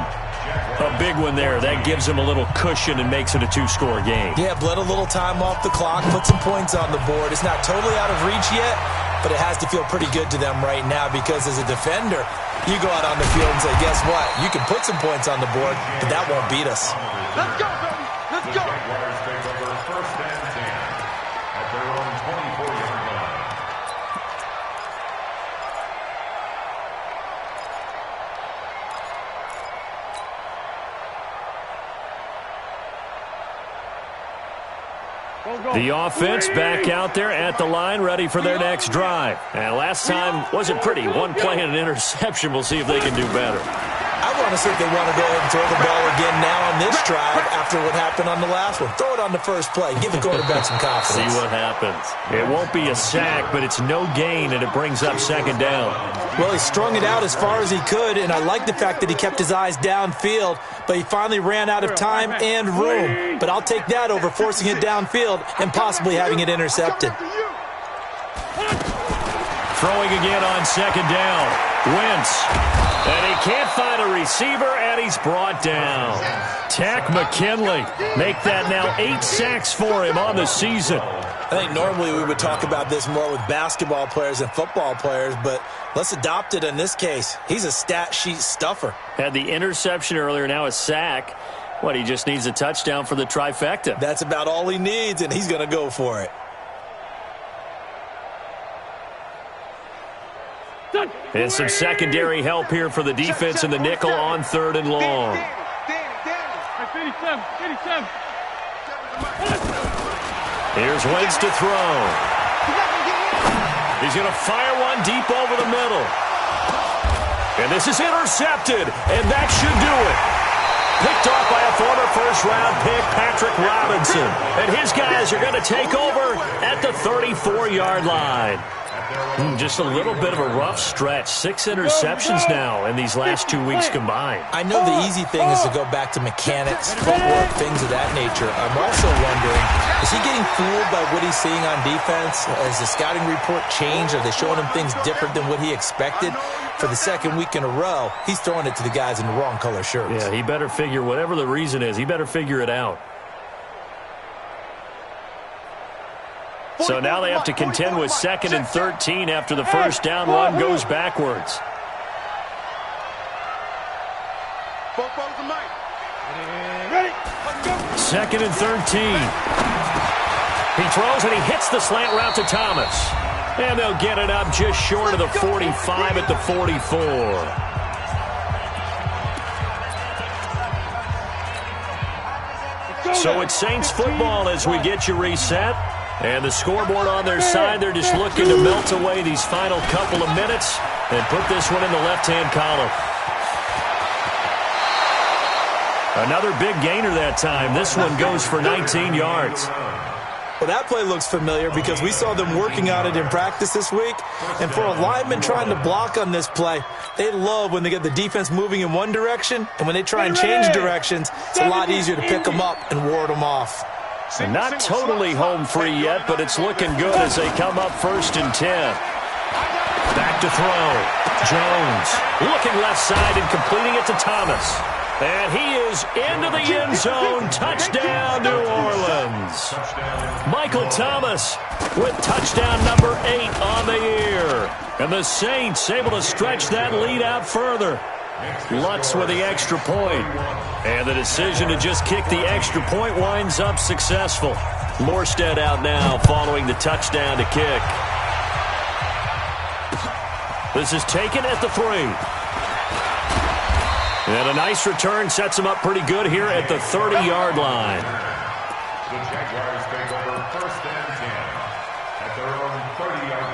A big one there. That gives him a little cushion and makes it a 2-score game. Yeah, bled a little time off the clock, put some points on the board. It's not totally out of reach yet, but it has to feel pretty good to them right now because as a defender, you go out on the field and say, guess what? You can put some points on the board, but that won't beat us. Let's go, baby. Let's go. Jaguars take over 1st and 10 at their own 24-yard line. The offense back out there at the line, ready for their next drive. And last time wasn't pretty. One play and an interception. We'll see if they can do better. I want to see if they want to go ahead and throw the ball again now on this drive after what happened on the last one. Throw it on the first play. Give the quarterback some confidence. See what happens. It won't be a sack, but it's no gain, and it brings up 2nd down. Well, he strung it out as far as he could, and I like the fact that he kept his eyes downfield, but he finally ran out of time and room. But I'll take that over forcing it downfield and possibly having it intercepted. Throwing again on 2nd down. Wentz. And he can't find a receiver, and he's brought down. Tack McKinley. Make that now 8 sacks for him on the season. I think normally we would talk about this more with basketball players and football players, but let's adopt it in this case. He's a stat sheet stuffer. Had the interception earlier, now a sack. What, he just needs a touchdown for the trifecta. That's about all he needs, and he's going to go for it. And some secondary help here for the defense in the nickel on 3rd and long. Here's Wentz to throw. He's going to fire one deep over the middle. And this is intercepted, and that should do it. Picked off by a former first-round pick, Patrick Robinson. And his guys are going to take over at the 34-yard line. Just a little bit of a rough stretch. 6 interceptions now in these last 2 weeks combined. I know the easy thing is to go back to mechanics, footwork, things of that nature. I'm also wondering, is he getting fooled by what he's seeing on defense? Has the scouting report changed? Are they showing him things different than what he expected? For the 2nd week in a row, he's throwing it to the guys in the wrong color shirts. Yeah, he better figure, whatever the reason is, he better figure it out. So now they have to contend with 2nd and 13 after the first down run goes backwards. Ready? Let's go. 2nd and 13. He throws and he hits the slant route to Thomas. And they'll get it up just short of the 45 at the 44. So it's Saints football as we get you reset. And the scoreboard on their side, they're just looking to melt away these final couple of minutes and put this one in the left-hand column. Another big gainer that time. This one goes for 19 yards. Well, that play looks familiar because we saw them working on it in practice this week. And for a lineman trying to block on this play, they love when they get the defense moving in one direction. And when they try and change directions, it's a lot easier to pick them up and ward them off. And not totally home free yet, but it's looking good as they come up 1st and 10. Back to throw. Jones looking left side and completing it to Thomas. And he is into the end zone. Touchdown, New Orleans. Michael Thomas with touchdown number 8 on the year. And the Saints able to stretch that lead out further. Lutz with the extra point. And the decision to just kick the extra point winds up successful. Morstead out now following the touchdown to kick. This is taken at the 3. And a nice return sets him up pretty good here at the 30-yard line. The Jaguars take over 1st and 10 at their own 30-yard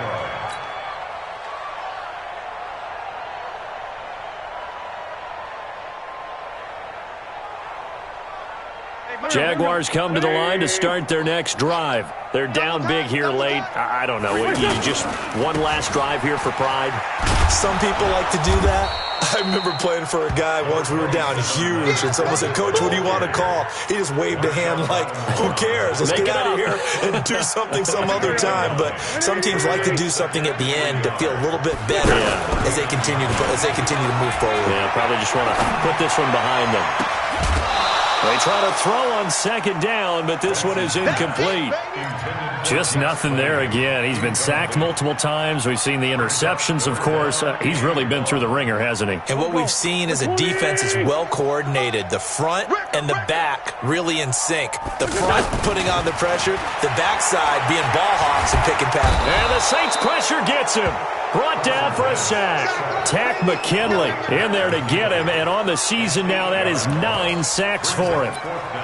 line. Jaguars come to the line to start their next drive. They're down big here late. I don't know. You just one last drive here for pride? Some people like to do that. I remember playing for a guy once. We were down huge, and someone said, "Coach, what do you want to call?" He just waved a hand like, "Who cares? Let's get out of here and do something some other time." But some teams like to do something at the end to feel a little bit better as they continue to move forward. Yeah, probably just want to put this one behind them. They try to throw on 2nd down, but this one is incomplete. Just nothing there again. He's been sacked multiple times. We've seen the interceptions, of course. He's really been through the ringer, hasn't he? And what we've seen is a defense that's well coordinated. The front and the back really in sync. The front putting on the pressure, the backside being ball hawks and picking passes. And the Saints pressure gets him. Brought down for a sack. Tack McKinley in there to get him, and on the season now, that is 9 sacks for him.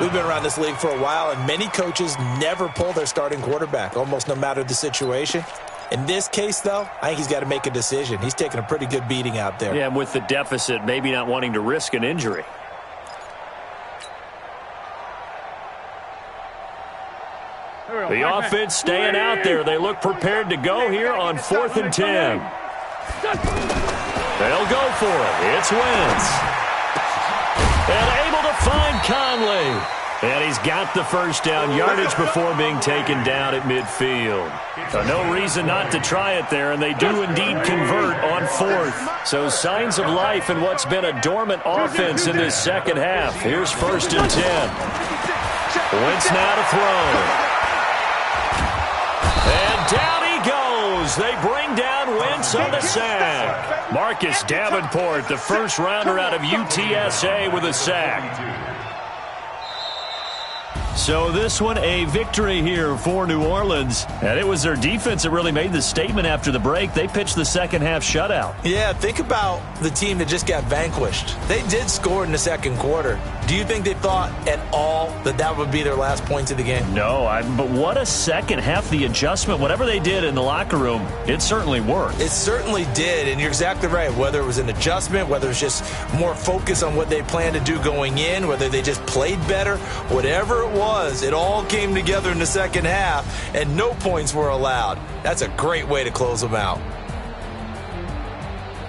We've been around this league for a while, and many coaches never pull their starting quarterback, almost no matter the situation. In this case, though, I think he's got to make a decision. He's taking a pretty good beating out there. Yeah, with the deficit, maybe not wanting to risk an injury. The offense staying out there. They look prepared to go here on 4th and 10. They'll go for it. It's Wentz. And able to find Conley. And he's got the first down yardage before being taken down at midfield. So no reason not to try it there, and they do indeed convert on 4th. So signs of life in what's been a dormant offense in this second half. Here's 1st and 10. Wentz now to throw. And down he goes. They bring down Wentz on the sack. Marcus Davenport, the first rounder out of UTSA, with a sack. So this one a victory here for New Orleans. And it was their defense that really made the statement after the break. They pitched the second half shutout. Yeah, think about the team that just got vanquished. They did score in the second quarter. Do you think they thought at all that that would be their last points of the game? No, but what a second half. The adjustment, whatever they did in the locker room, it certainly worked. It certainly did, and you're exactly right. Whether it was an adjustment, whether it was just more focus on what they planned to do going in, whether they just played better, whatever it was, it all came together in the second half, and no points were allowed. That's a great way to close them out.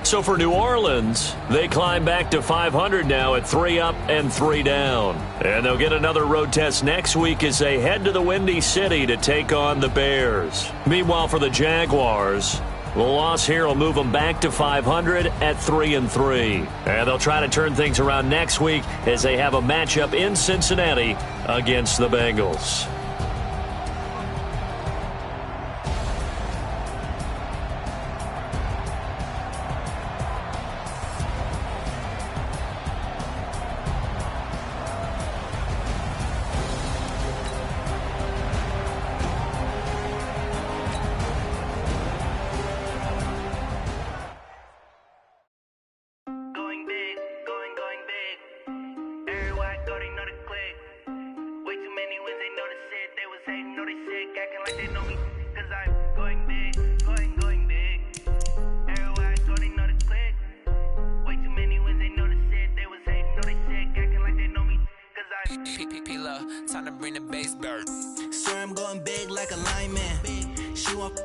So for New Orleans, they climb back to 500 now at 3 up and 3 down. And they'll get another road test next week as they head to the Windy City to take on the Bears. Meanwhile, for the Jaguars, the loss here will move them back to 500 at 3 and 3. And they'll try to turn things around next week as they have a matchup in Cincinnati against the Bengals. time to bring the bass dirt. Swear I'm going big like a lineman. She want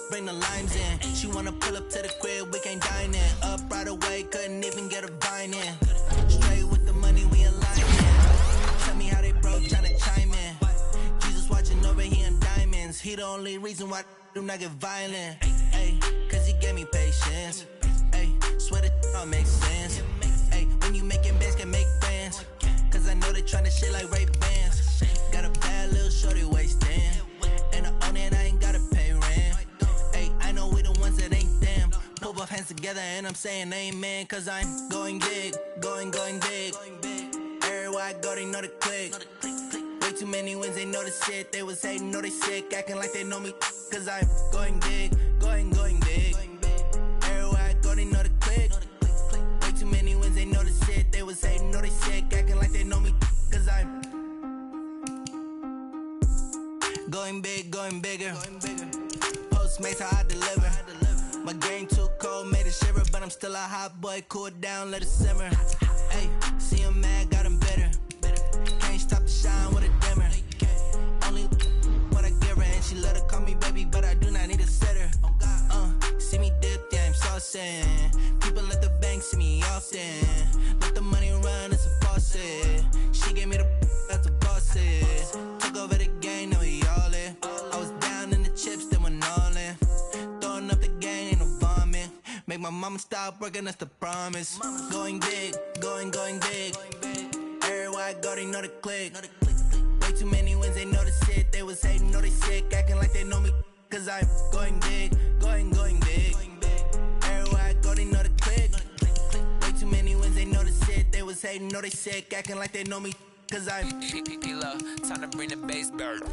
bring the limes in. She wanna pull up to the crib, we can't dine in. Up right away, couldn't even get a vine in. Straight with the money, we aligning. Tell me how they broke, tryna chime in. Jesus watching over here in diamonds. He the only reason why I do not get violent. Ay, cause he gave me patience. Ay, swear that all makes sense. Ay, when you making bands, can make friends. Cause I know they tryna shit like Ray Bans. Got a bad little shorty wasting. And I own it, I ain't gotta pay rent. Ay, I know we the ones that ain't them. Pull both hands together and I'm saying amen. Cause I'm going big, going big. Everywhere I go, they know the click. Way too many wins, they know the shit. They was hating, know they sick, acting like they know me. Cause I'm going big, going big. Everywhere I go, they know the click. Way too many wins, they know the shit. They was hating, know they sick, acting like they know me. Cause I'm going big, going bigger. Postmates, how I deliver. My game too cold, made it shiver. But I'm still a hot boy, cool it down, let it simmer. Hey, see him mad, got him bitter. Can't stop the shine with a dimmer. Only when I give her, and she let her call me baby, but I do not need a sitter. See me dip, yeah, I'm saucing. People at the bank see me often. Let the money run, it's a faucet. She gave me the that's a boss it. Took over the game, now we all in. I was down in the chips, then went all in. Throwing up the game, ain't no vomit. Make my mama stop working, that's the promise. Going big, going big. Everywhere I go, they know the click. Way too many wins, they know the shit. They was hating, know they sick, acting like they know me. Cause I'm going big, going big. Everywhere I go, they know the click. Way too many wins, they know the shit. They was hating, know they sick, acting like they know me. Cause I'm time to bring the bass dirt.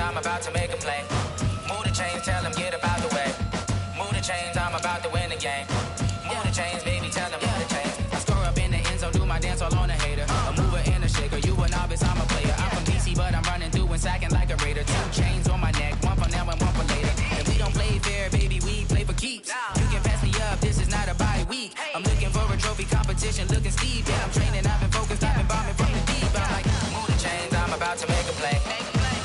I'm about to make a play. Move the chains, tell them get about the way. Move the chains, I'm about to win the game. Move the chains, baby, tell them move the chains. I score up in the end zone, do my dance all on a hater. A mover and a shaker, you a novice, I'm a player. I'm from DC, but I'm running through and sacking like a raider. 2 chains on my neck, one for now and one for later. And we don't play fair, baby, we play for keeps. You can pass me up, this is not a bye week. I'm looking for a trophy competition, looking steep. Yeah, I'm training, I've been focused, I've been bombing from the deep. I'm like, move the chains, I'm about to make a play.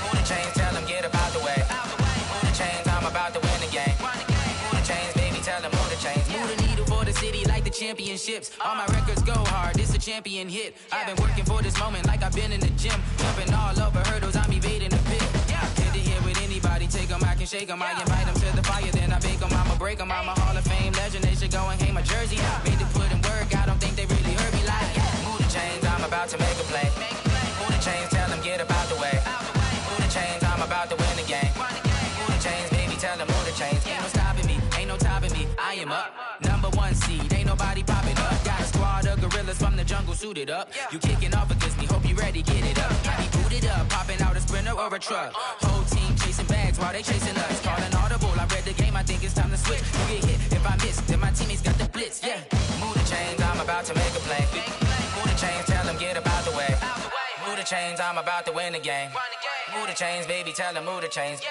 Move the chains, tell them get about the way. Move the chains, I'm about to win the game. Move the chains, baby, tell them move the chains. Move the needle for the city like the championships. All my records go hard, this a champion hit. I've been working for this moment like I've been in the gym. Jumping all over hurdles, I'm evading the pit. Head to head with anybody, take them, I can shake them. I invite them to the fire, then I bake them, I'ma break them. I'm a Hall of Fame legend, they should go and hang my jersey. Made to put in work, I don't think they really heard me like, move the chains, I'm about to make a play. Move the chains, tell them get about the way. Move the chains, I'm about to win the game. Move the chains, baby, tell them move the chains. Ain't no stopping me, ain't no topping me, I am up. Number 1 seed, ain't nobody popping up. Got a squad of gorillas from the jungle suited up. You kicking off against me, hope you ready, get it up. I be booted up, popping out a Sprinter or a truck. Whole team chasing bags while they chasing us. Calling audible, I read the game, I think it's time to switch. You get hit, if I miss, then my teammates got the blitz, yeah. Move the chains, I'm about to make a play. Move the chains, tell them get about the way. Move the chains, I'm about to win the game. Move the chains, baby, tell them move the chains.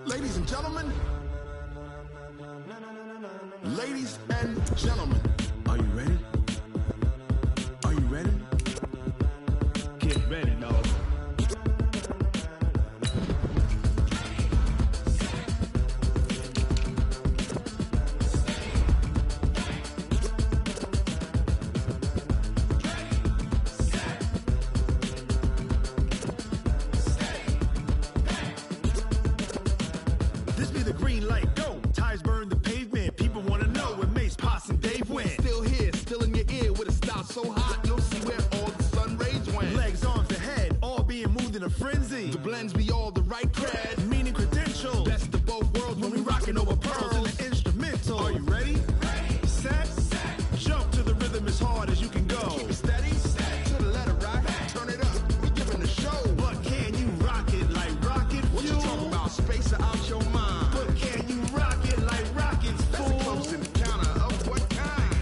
Ladies and gentlemen, ladies and gentlemen, are you ready? Are you ready? Get ready, dog. The blends be all the right cred, meaning credentials. Best of both worlds when we rockin' over pearls and the instrumental. Are you ready? Set. Jump to the rhythm as hard as you can go. Keep it steady. To the letter, right? Turn it up. We giving the show. But can you rock it like rocket fuel? What you talking about? Space out your mind. But can you rock it like rockets, fool? That's a close encounter of what kind?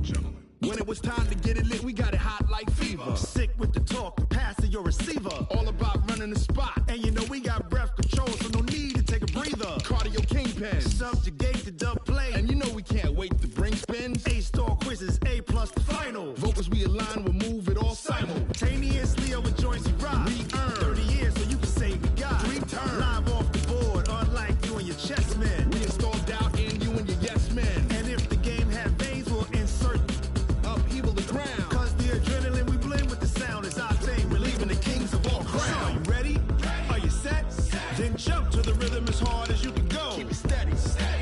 Gentlemen. When it was time to get it lit, we got it hot like fever. Sick with the talk, the pass to your receiver. All about running the spot. And you know we got breath control, so no need to take a breather. Cardio kingpin, subjugate the dub play. And you know we can't wait to bring spins. A-star quizzes, A+ the final. Vocals we align, we'll move it all simultaneously over joints we rock. We earn 30 years so you can say we got 3 turns. Live off the board, unlike you and your chess men. We install doubt in you and your yes men. And if the game had veins, we'll insert upheaval the ground. Cause the adrenaline we blend with the sound is our thing, relieving the kings of all crowns. So are you ready? Are you set? Then jump to the rhythm as hard as you can go. Keep it steady,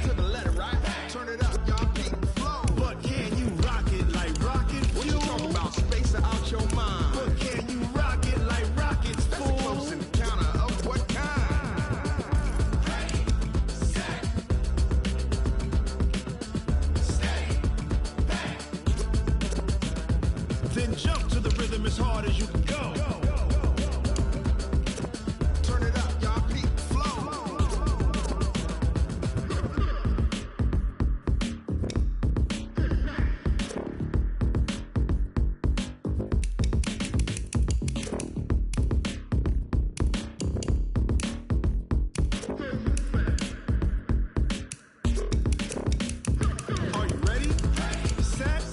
to the letter, right? Turn it up, y'all keep the flow. But can you rock it like rocket fuel? What you talking about? Space out your mind. But can you rock it like rockets, fool? That's a close encounter of what kind? Ready, set, steady, back. Then jump to the rhythm as hard as you can go. Turn it up, y'all keep the flow. Are you ready? Set.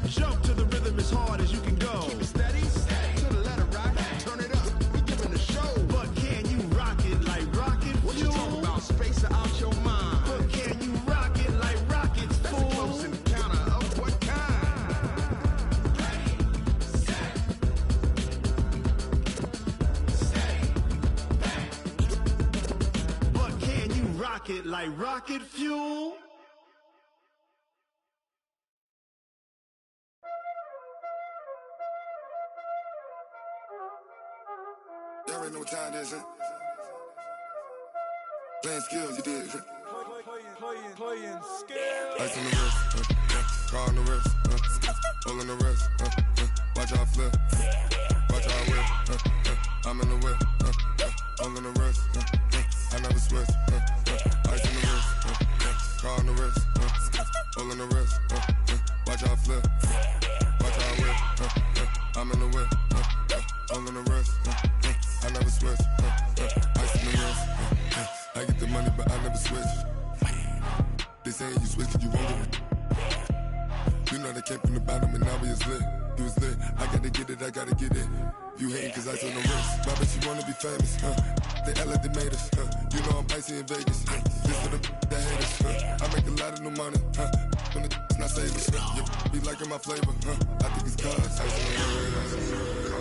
Jump to the rhythm as hard as you can go. Keep it steady. To the letter, right? Turn it up. We giving the show. But can you rock it like rocket fuel? What you talking about? Space out your mind. But can you rock it like rockets, fool? That's a close encounter of what kind? Ready, set, steady, back. But can you rock it like rocket fuel? Y'all already know what time it is, huh? Playing skills, you did. Playing skill. Ice on the wrist, car on the wrist, hole in the wrist, watch how I flip, watch how I whip, I'm in the whip, hole in the wrist, I never switch, ice on the wrist, car on the wrist, hole in the wrist, watch how I flip, watch how I whip, I'm in the whip, hole in the wrist, I never switch, ice in the wrist, I get the money but I never switch. They saying you switch 'cause you won't get it. You know they came from the bottom and now we is lit. You was lit, I gotta get it, I gotta get it. You hating 'cause I on the wrist. My bitch, you wanna be famous, They Ella, they made us, You know I'm icy in Vegas, This for the that hate us, I make a lot of new money, When the not savers, You be liking my flavor, I think it's cause ice on the wrist,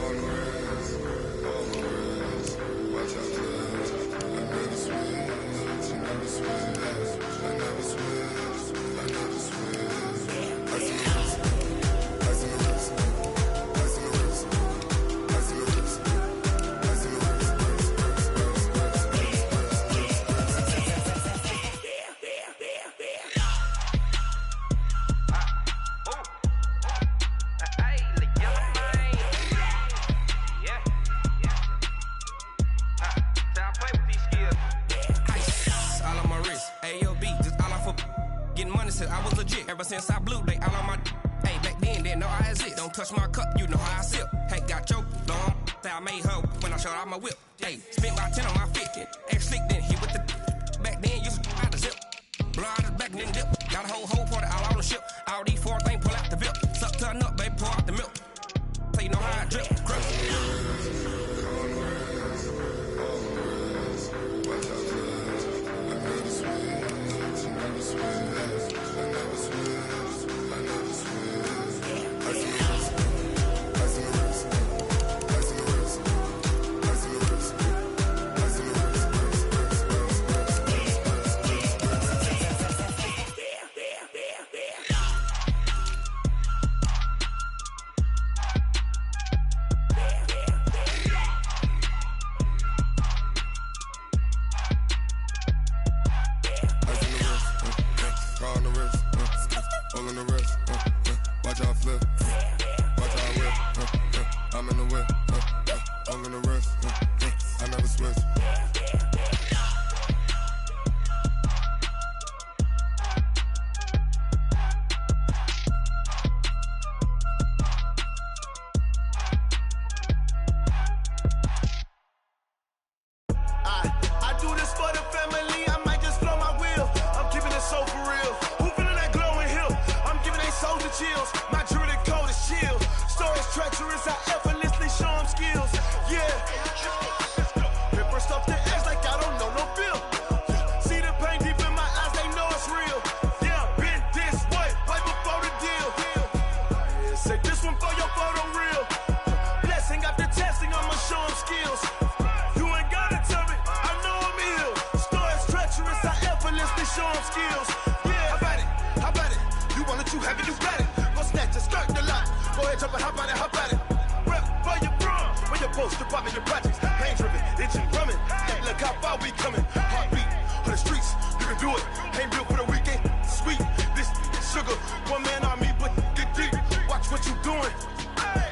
on the wrist, on the wrist. Watch out, I never switch, I never switch. I never switch, I never switch. Ice in the wrist, ice in the wrist, ice in the wrist, ice in the wrist, ice in the wrist, I was legit ever since I blew they all on my hey back then didn't know I exist. Don't touch my cup, you know how I sip. Hey, got choked, long I made her when I showed out my whip. Hey, spent about 10 on my 50. Ex slick then hit with the back then used to out the zip. Blow out his back then dip. Got a whole party all on the ship. All these 4 things pull out the VIP. Suck turn up, baby, pour out the milk. So you know how I drip. Crush. Watch out flip. Watch out whip. I'm in the whip. I'm in the wrist. I never switch. I do this for the family. I might just blow my wheel. I'm keeping it so for real. Who feeling that glowing hill? I'm giving they soldier chills. My jewelry code is chill. Stories treacherous. I effortlessly show them skills. Yeah. Paper stuff the edge like I don't know no feel. See the pain deep in my eyes. They know it's real. Yeah, been this way right before the deal. Say this one for your photo real. Blessing after testing. I'ma show them skills. You ain't gotta tell me. I know I'm ill. Stories treacherous. I effortlessly show them skills. Yeah. How about it? How about it? You want it, you have it, you got it. Go snatch it, skirt the lot. Go ahead, jump it, hop on it, hop on it. Rep for your brum. For your post, your pop, your projects. Pain driven, itching, drumming. Hey, look how far we coming. Heartbeat on the streets. You can do it. Ain't built for the weekend. Sweet. This sugar. One man on me, but get deep. Watch what you doing.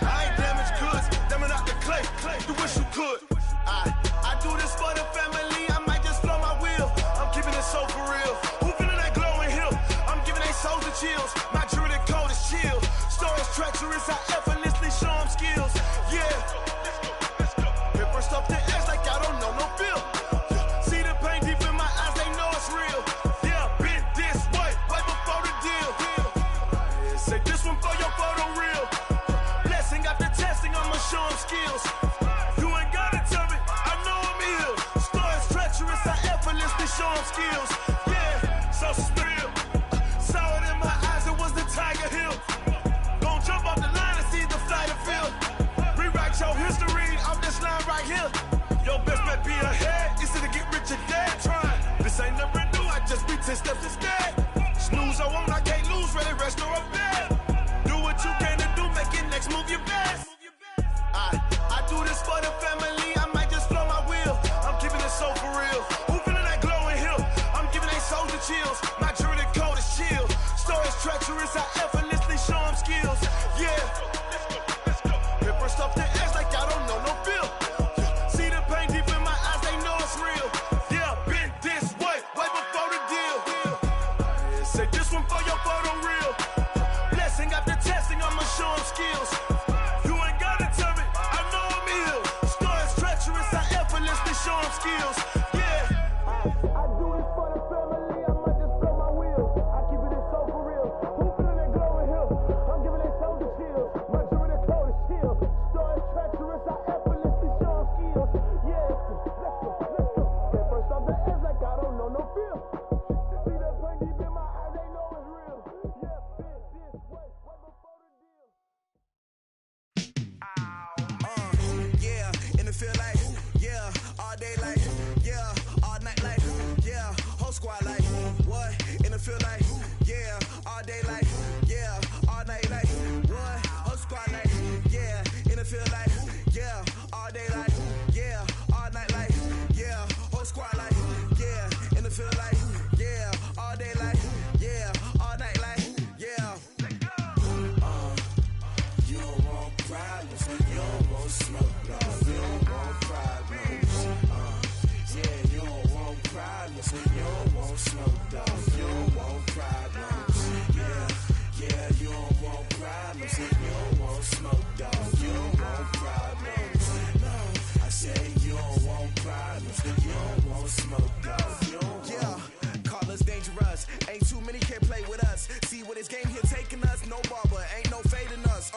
I ain't damaged goods. Damn it out the clay. You wish you could. I do this for the family. I might just blow my wheel. I'm keeping it so for real. Who feeling that glowing hill? I'm giving they soldier chills. My jewelry code is chill. Stories treacherous. I effortlessly show them skills. Yeah. Paper stuff the edge like I don't know no feel. See the pain deep in my eyes. They know it's real. Yeah, been this way right before the deal. Say this one for your photo real. Blessing after testing. I'ma show them skills. You ain't gotta tell me. I know I'm ill. Stories treacherous. I effortlessly show them skills. Yeah, so real. Saw it in my eyes. It was the Tiger Hill. Gon' jump off the line and see the flight of field. Rewrite your history off this line right here. Your best bet be ahead. It's to get rich or dead. Trying. This ain't never new. I just be 10 steps instead. Snooze I won't. I can't lose. Ready, rest or a bed. Do what you can to do. Make it next move your best. I do this for the family. I might just blow my wheel. I'm keeping it so for real. Who feeling that glowing hill? I'm giving they soldier chills. My jewelry code is chill. Stories treacherous. I effortlessly show them skills. Yeah. Paper stuff the edge like I don't know no feel. See the pain deep in my eyes. They know it's real. Yeah, been this way right before the deal. Say this one for your photo real. Blessing after testing. I'ma show them skills. You ain't gotta tell me. I know I'm ill. Stories treacherous. I effortlessly show them skills. Yeah. I do this for the family. I might just blow my wheel. I keep it so for real. Who feeling that glowing hill? I'm giving they soldier chills. My jewelry code is chill. Stories treacherous. I effortlessly show them skills. Yeah. Let's go. That first off the edge like I don't know no feel. See that pain deep in my eyes. They know it's real. Yeah. This way. Right before the deal. Yeah, and it feel like, yeah, all day like, yeah, all night like, yeah, whole squad like, what? And it feel like, yeah, all day like, yeah, all night like, what? Whole squad like, yeah, and it feel like, yeah, all day like, yeah, all night like, yeah, whole squad like, yeah, and it feel like, yeah, all day like, yeah, all night like, yeah. You don't want problems, you don't want smoke, dog. You don't want problems. Yeah, you don't want problems, you don't want smoke, dog. You don't want problems. Yeah, you don't want problems, you don't want smoke, dog. You don't want problems. No, I say you don't want problems, you don't want smoke, dog. You don't want. Call us dangerous. Ain't too many can play with us. See where this game here taking us. No barber, ain't no fading us.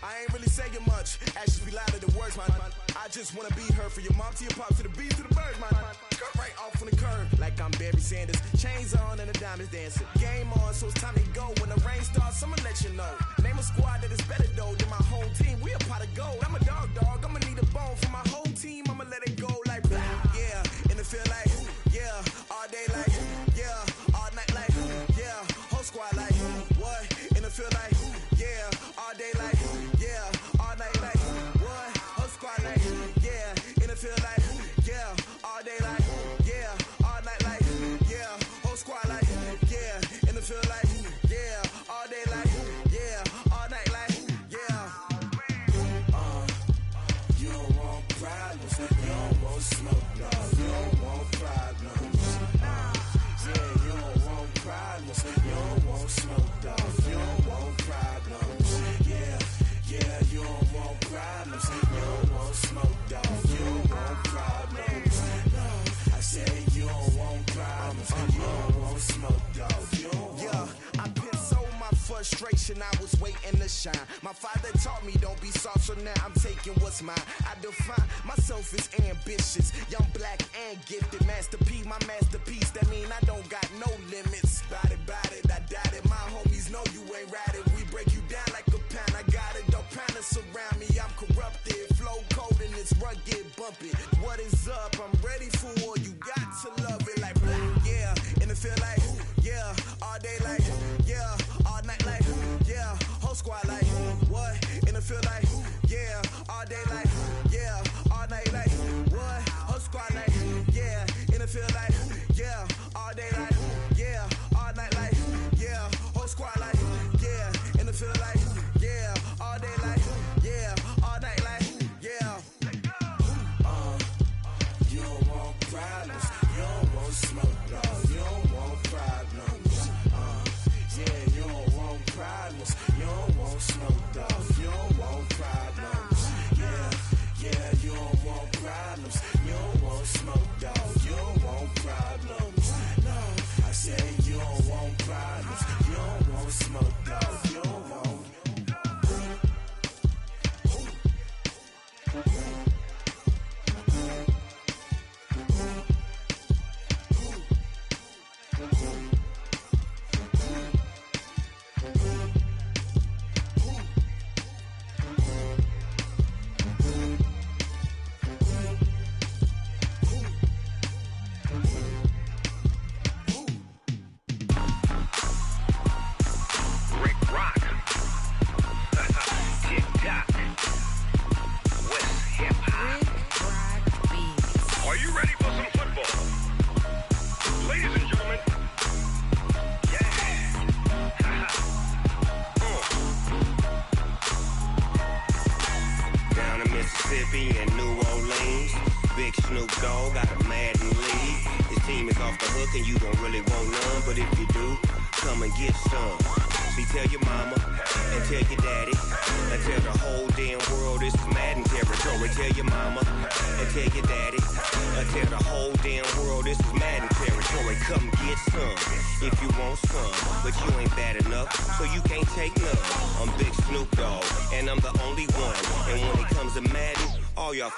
I ain't really saying much. Actions be louder than words, man. I just wanna be heard. For your mom to your pop to the beat to the birds, man. Cut right off on the curb like I'm Barry Sanders. Chains on and the diamonds dancing. Game on, so it's time to go. When the rain starts, I'ma let you know. Name a squad that is better though than my whole team. We a pot of gold. I'm a dog. I'ma need a bone for my whole team. I'ma let it go like blah. Yeah, and it feel like, yeah, all day like, yeah, all night like, yeah, whole squad like, what? And it feel like, yeah, all day like, yeah, all night like, what? Whole squad like, yeah, and it feel like, yeah, all day like, yeah, all night like, yeah, whole squad like, yeah, and it feel like, yeah, all day like, yeah, all night waiting to shine. My father taught me don't be soft, so now I'm taking what's mine. I define myself as ambitious, young, black, and gifted. Master P, my masterpiece. That mean I don't got no limits. Bout it, I doubt it. My homies know you ain't ratted. We break you down like a pound. I got it, don't pound to surround me. I'm corrupted, flow cold and it's rugged, bumpy. What is up? I'm ready for war. You got to love it like yeah, and it feel like yeah, all day like yeah, all night like yeah, whole squad like what? And it feel like yeah, all day like yeah, all night like what? Whole squad like yeah, and it feel like yeah, all day like yeah, all night like yeah, whole squad like yeah, and it feel like yeah, all day like yeah, all night like yeah. You don't want problems, you don't want smoke, dog. You don't want problems. Yeah, you don't want problems, you don't want smoke, dog. You don't want problems. Yeah, you don't want problems, you don't want smoke, dog. You don't want problems. No, I said you don't want problems, you don't want smoke, dog. You don't want.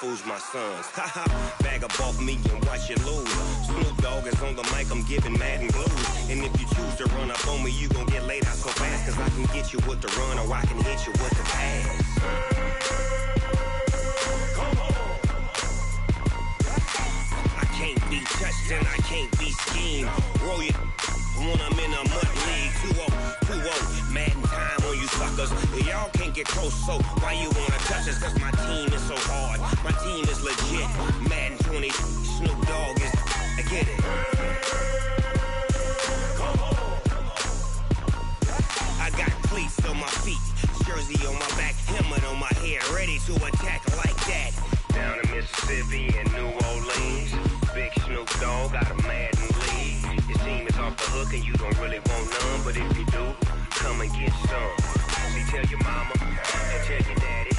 Fools my sons. Haha, bag up off me and watch you lose. Snoop Dogg is on the mic, I'm giving Madden blues. And if you choose to run up on me, you gon' get laid out so fast. Cause I can get you with the run or I can hit you with the pass. Come on. I can't be touched and I can't be schemed. Roll you when I'm in a mud league. 2-0, Madden time on you suckers. Y'all can't get close, so why you wanna touch us? Cause my team is so hard. My team is legit. Madden 20, Snoop Dogg is. I get it. Come on. I got cleats on my feet, jersey on my back, helmet on my head, ready to attack like that. Down in Mississippi and New Orleans, Big Snoop Dogg got a Madden lead. His team is off the hook and you don't really want none, but if you do, come and get some. See, tell your mama and tell your daddy.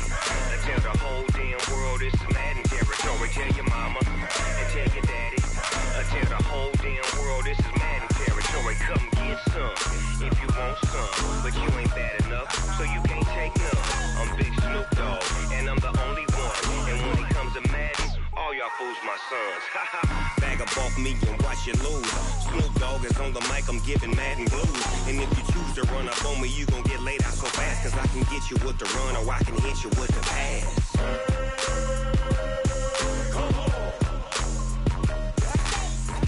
And tell the whole damn world this is Madden territory. Tell your mama and tell your daddy. And tell the whole damn world this is Madden territory. Come get some if you want some, but you ain't bad enough, so you can't take none. I'm Big Snoop Dogg, and I'm the only one. And when it comes to Madden, all y'all fools my sons. Bag up off me and watch you lose. Snoop Dogg is on the mic, I'm giving Madden blues. And if you choose to run up on me, you gon' get laid out so fast. Cause I can get you with the run or I can hit you with the pass. Come on.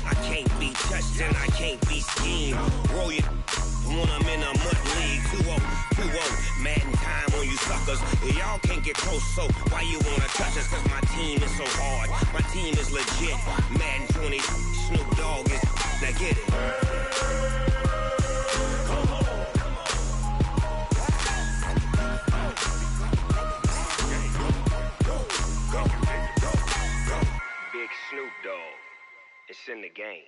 I can't be touched and I can't be schemed. Roll you when I'm in a mud league. 2-0, Madden time on you suckers. Y'all can't get close, so why you wanna touch us? Cause my team is so hard. My team is legit. Madden 20, Snoop Dogg is. Now get it. Come on. Big Snoop Dogg. It's in the game.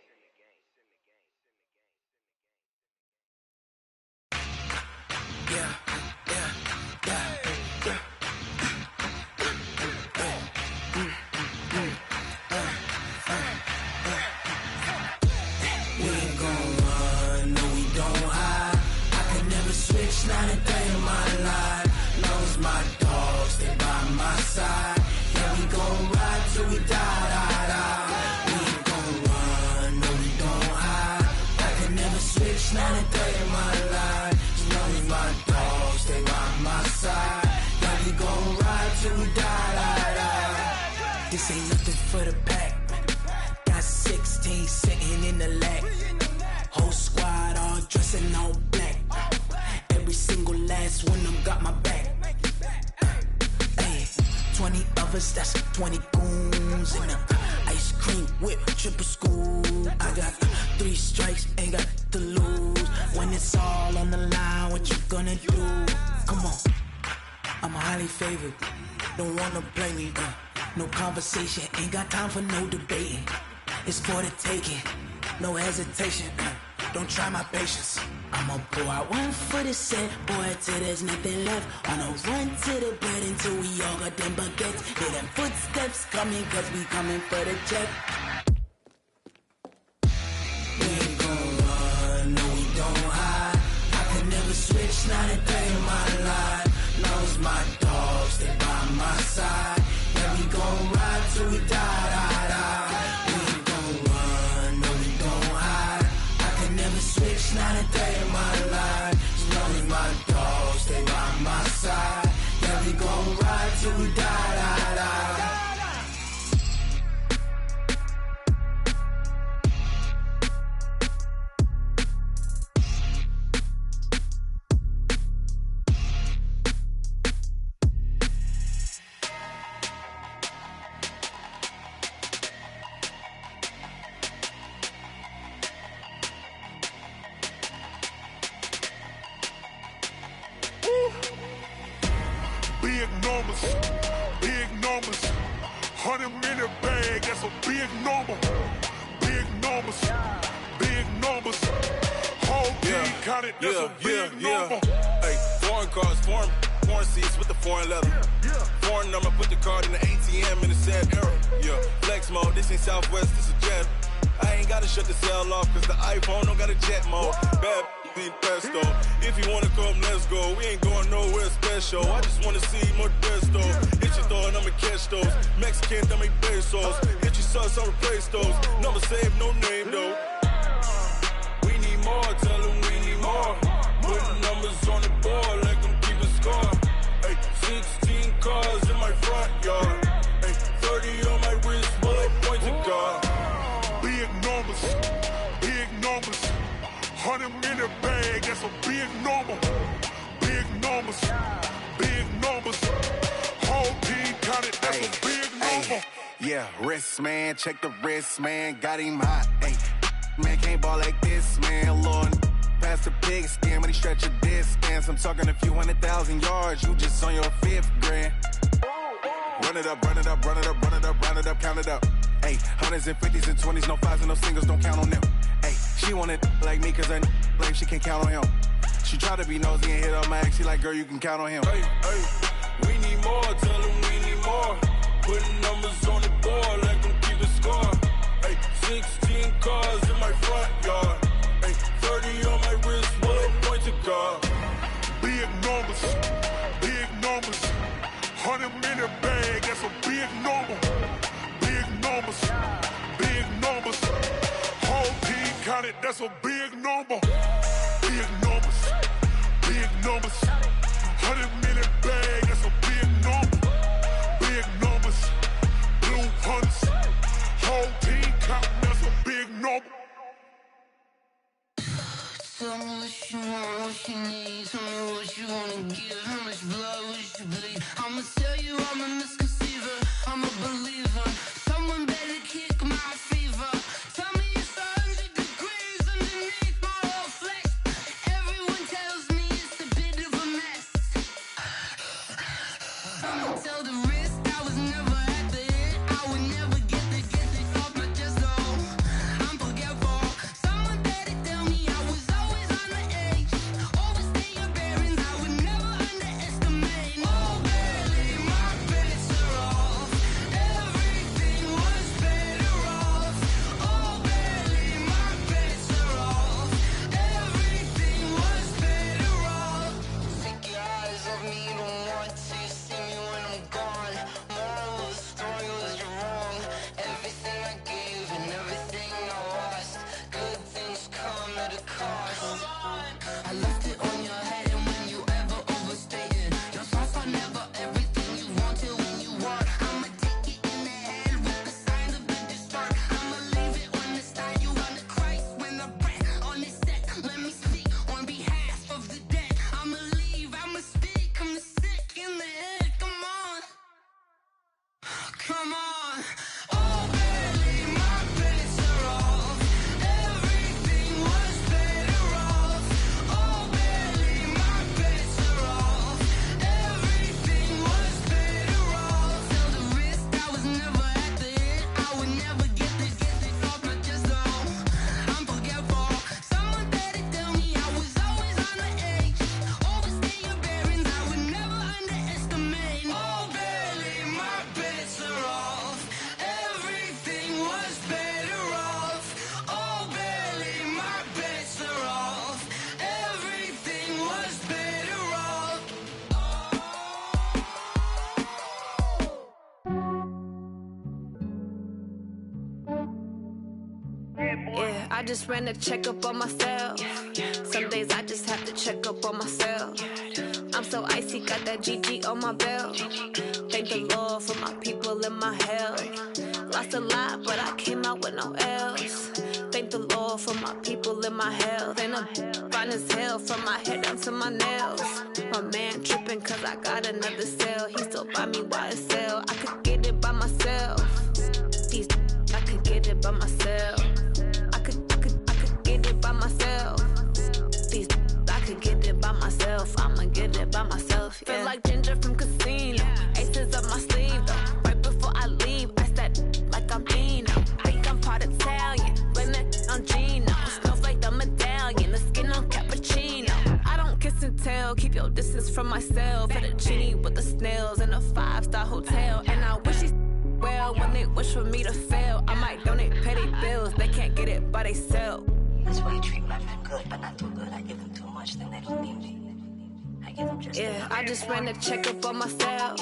Not a day in my till we die. This ain't nothing for the pack. Got 16 sitting in the lag. Whole squad all dressing all black. Every single last one of them got my back. 20 of us, that's 20 goons in the ice cream whip, triple school. I got 3 strikes, ain't got to lose. When it's all on the line, what you gonna do? Come on, I'm highly favored. Don't wanna play me, no conversation, ain't got time for no debating. It's for the taking, no hesitation. Don't try my patience. I'ma pour out one for the set, boy, till there's nothing left. On a run to the bread until we all got them baguettes. Hear them footsteps coming, cause we coming for the check. We ain't gon' run, no we don't hide. I can never switch, not a day in my life. Long as my dogs, they by my side. Yeah, we gon' ride till we die. We ain't gon' run, no we don't hide. I can never switch, not a day in my life. As long as my dogs, they by my side. Yeah, we gon' ride till we die. Big numbers, 100-minute bag, that's a big number. Big numbers, whole team counted, that's a big number. Hey, foreign cars, foreign seats with the foreign leather. Foreign number, put the card in the ATM in the sad era. Yeah, flex mode, this ain't Southwest, this a jet. I ain't gotta shut the cell off, cause the iPhone don't got a jet mode. Bad in pesto. If you wanna come, let's go. We ain't going nowhere special. I just wanna see more desto. Hit your thought, I'ma catch those. Mexican, that make pesos. Hit your sus, I'll replace those. Number saved, no name though. We need more, tell them we need more. Putting numbers on the board like I'm keeping score. Hey, 16 cars in my front yard. Hey, 30 on my wrist, while I point to God. Big numbers, 100-minute bag, that's a big number. Big numbers, whole team counted, that's a big number. Yeah, wrist man, check the wrist man, got him hot. Ay, man can't ball like this, man. Lord, past the pig skin, but he stretch a distance. I'm talking a few 100,000 yards, you just on your 5th grand. Run it up, count it up. Ay, 100s and 50s and 20s, no 5s and no singles, don't count on them. Ay, she want it like me, cause I like she can't count on him. She try to be nosy and hit on my ex, she like, girl, you can count on him. Hey, we need more, tell them we need more. Putting numbers on the board like I'm keeping score. Hey, 16 cars in my front yard. Hey, 30 on my wrist, while I point to God. Big numbers, 100-minute bag, that's a big number. Big numbers, whole team counted, that's a big number. Big numbers, 100-minute bag, that's a big number. Big numbers, blue hunts, whole team counting, that's a big number. Tell me what you want, what you need. Tell me what you wanna give. How much blood would you bleed? I'ma tell you I'm a misconceiver. I'm a believer. Someone better kick my fever. Tell me it's 100 degrees underneath my whole flesh. Everyone tells me it's a bit of a mess. I'ma tell the rest I was never at the end. I would never get this off my chest though. I'm forgetful. Someone better tell me I was always on the edge. Overstay your bearings, I would never underestimate. Oh, barely my bets are off. Everything was better off. Oh, barely my bets are off. Everything was better off. Take your eyes off me, don't want to see me when I'm gone. I just ran a checkup on myself. Some days I just have to check up on myself. I'm so icy, got that GG on my belt. Thank the Lord for my people and my health. Lost a lot, but I came out with no L's. Thank the Lord for my people and my health. And I'm fine as hell from my head down to my nails. My man tripping cause I got another cell. He still buy me YSL. I could get it by myself. These I could get it by myself. I could get it by myself. These I could get it by myself. I'ma get it by myself. Yeah. Feel like Ginger from Casino. Aces up my sleeve though. Right before I leave, I said like I'm Dino. Think I'm part Italian. Blame that on Gino. Smells like the medallion. The skin on cappuccino. I don't kiss and tell. Keep your distance from myself. Fettuccine with the snails in a 5-star hotel. And I wish he's well when they wish for me to fail. I might donate petty bills. They can't get it by they sell. That's why you treat my men good, but not too good. I give them too much, then they don't need me. I give them just yeah, I just ran a checkup on myself.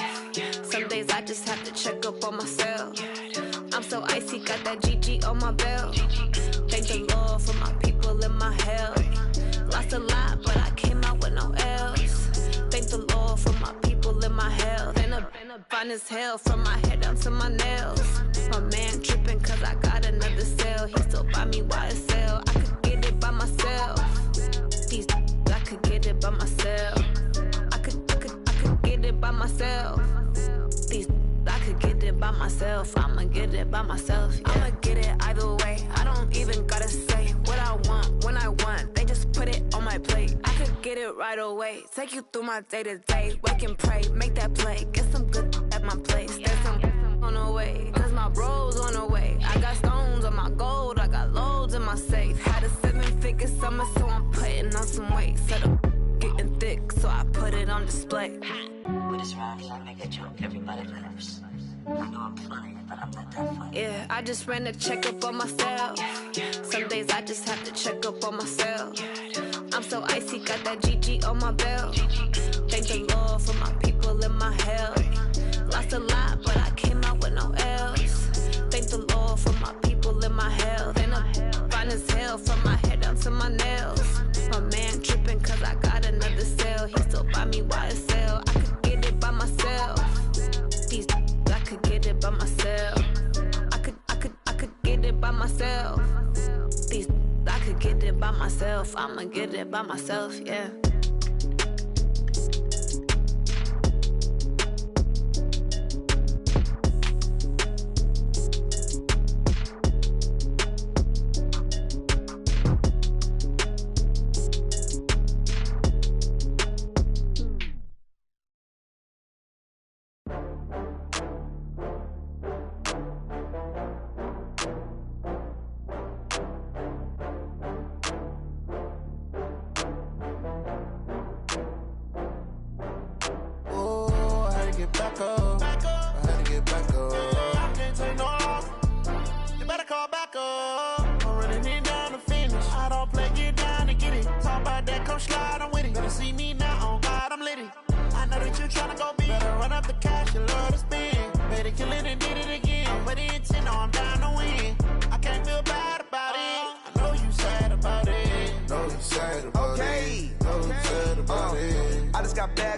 Some days I just have to check up on myself. I'm so icy, got that GG on my belt. Thank the Lord for my people and my health. Lost a lot, but I came out with no L's. Thank the Lord for my people and my health. And I'm fine as hell from my head down to my nails. My man tripping cause I got another cell. He still buy me YSL. I could get it by myself. These I could get it by myself. I could get it by myself. These I could get it by myself. I'ma get it by myself. Yeah. I'ma get it either way. I don't even gotta say what I want when I want. They just put it on my plate. I could get it right away. Take you through my day to day. Wake and pray, make that play. Get some good at my place. There's some on the way, cause my bros on the way. I got stones on my gold. I got loads in my safe. Had a 7-figure summer, so I'm putting on some weight. Set up getting thick, so I put it on display. With this round, I make a joke, everybody laughs. I know I'm funny, but I'm not that funny. Yeah, I just ran a checkup on myself. Some days I just have to check up on myself. I'm so icy, got that GG on my belt. Thank the Lord for my people and my health. Lost a lot, but I came out with no L's. Thank the Lord for my people and my health. And I'm fine as hell from my head down to my nails. My man tripping cause I got another cell. He still buy me YSL. I could get it by myself. These I could get it by myself. I could get it by myself. These I could get it by myself. I'ma get it by myself, yeah.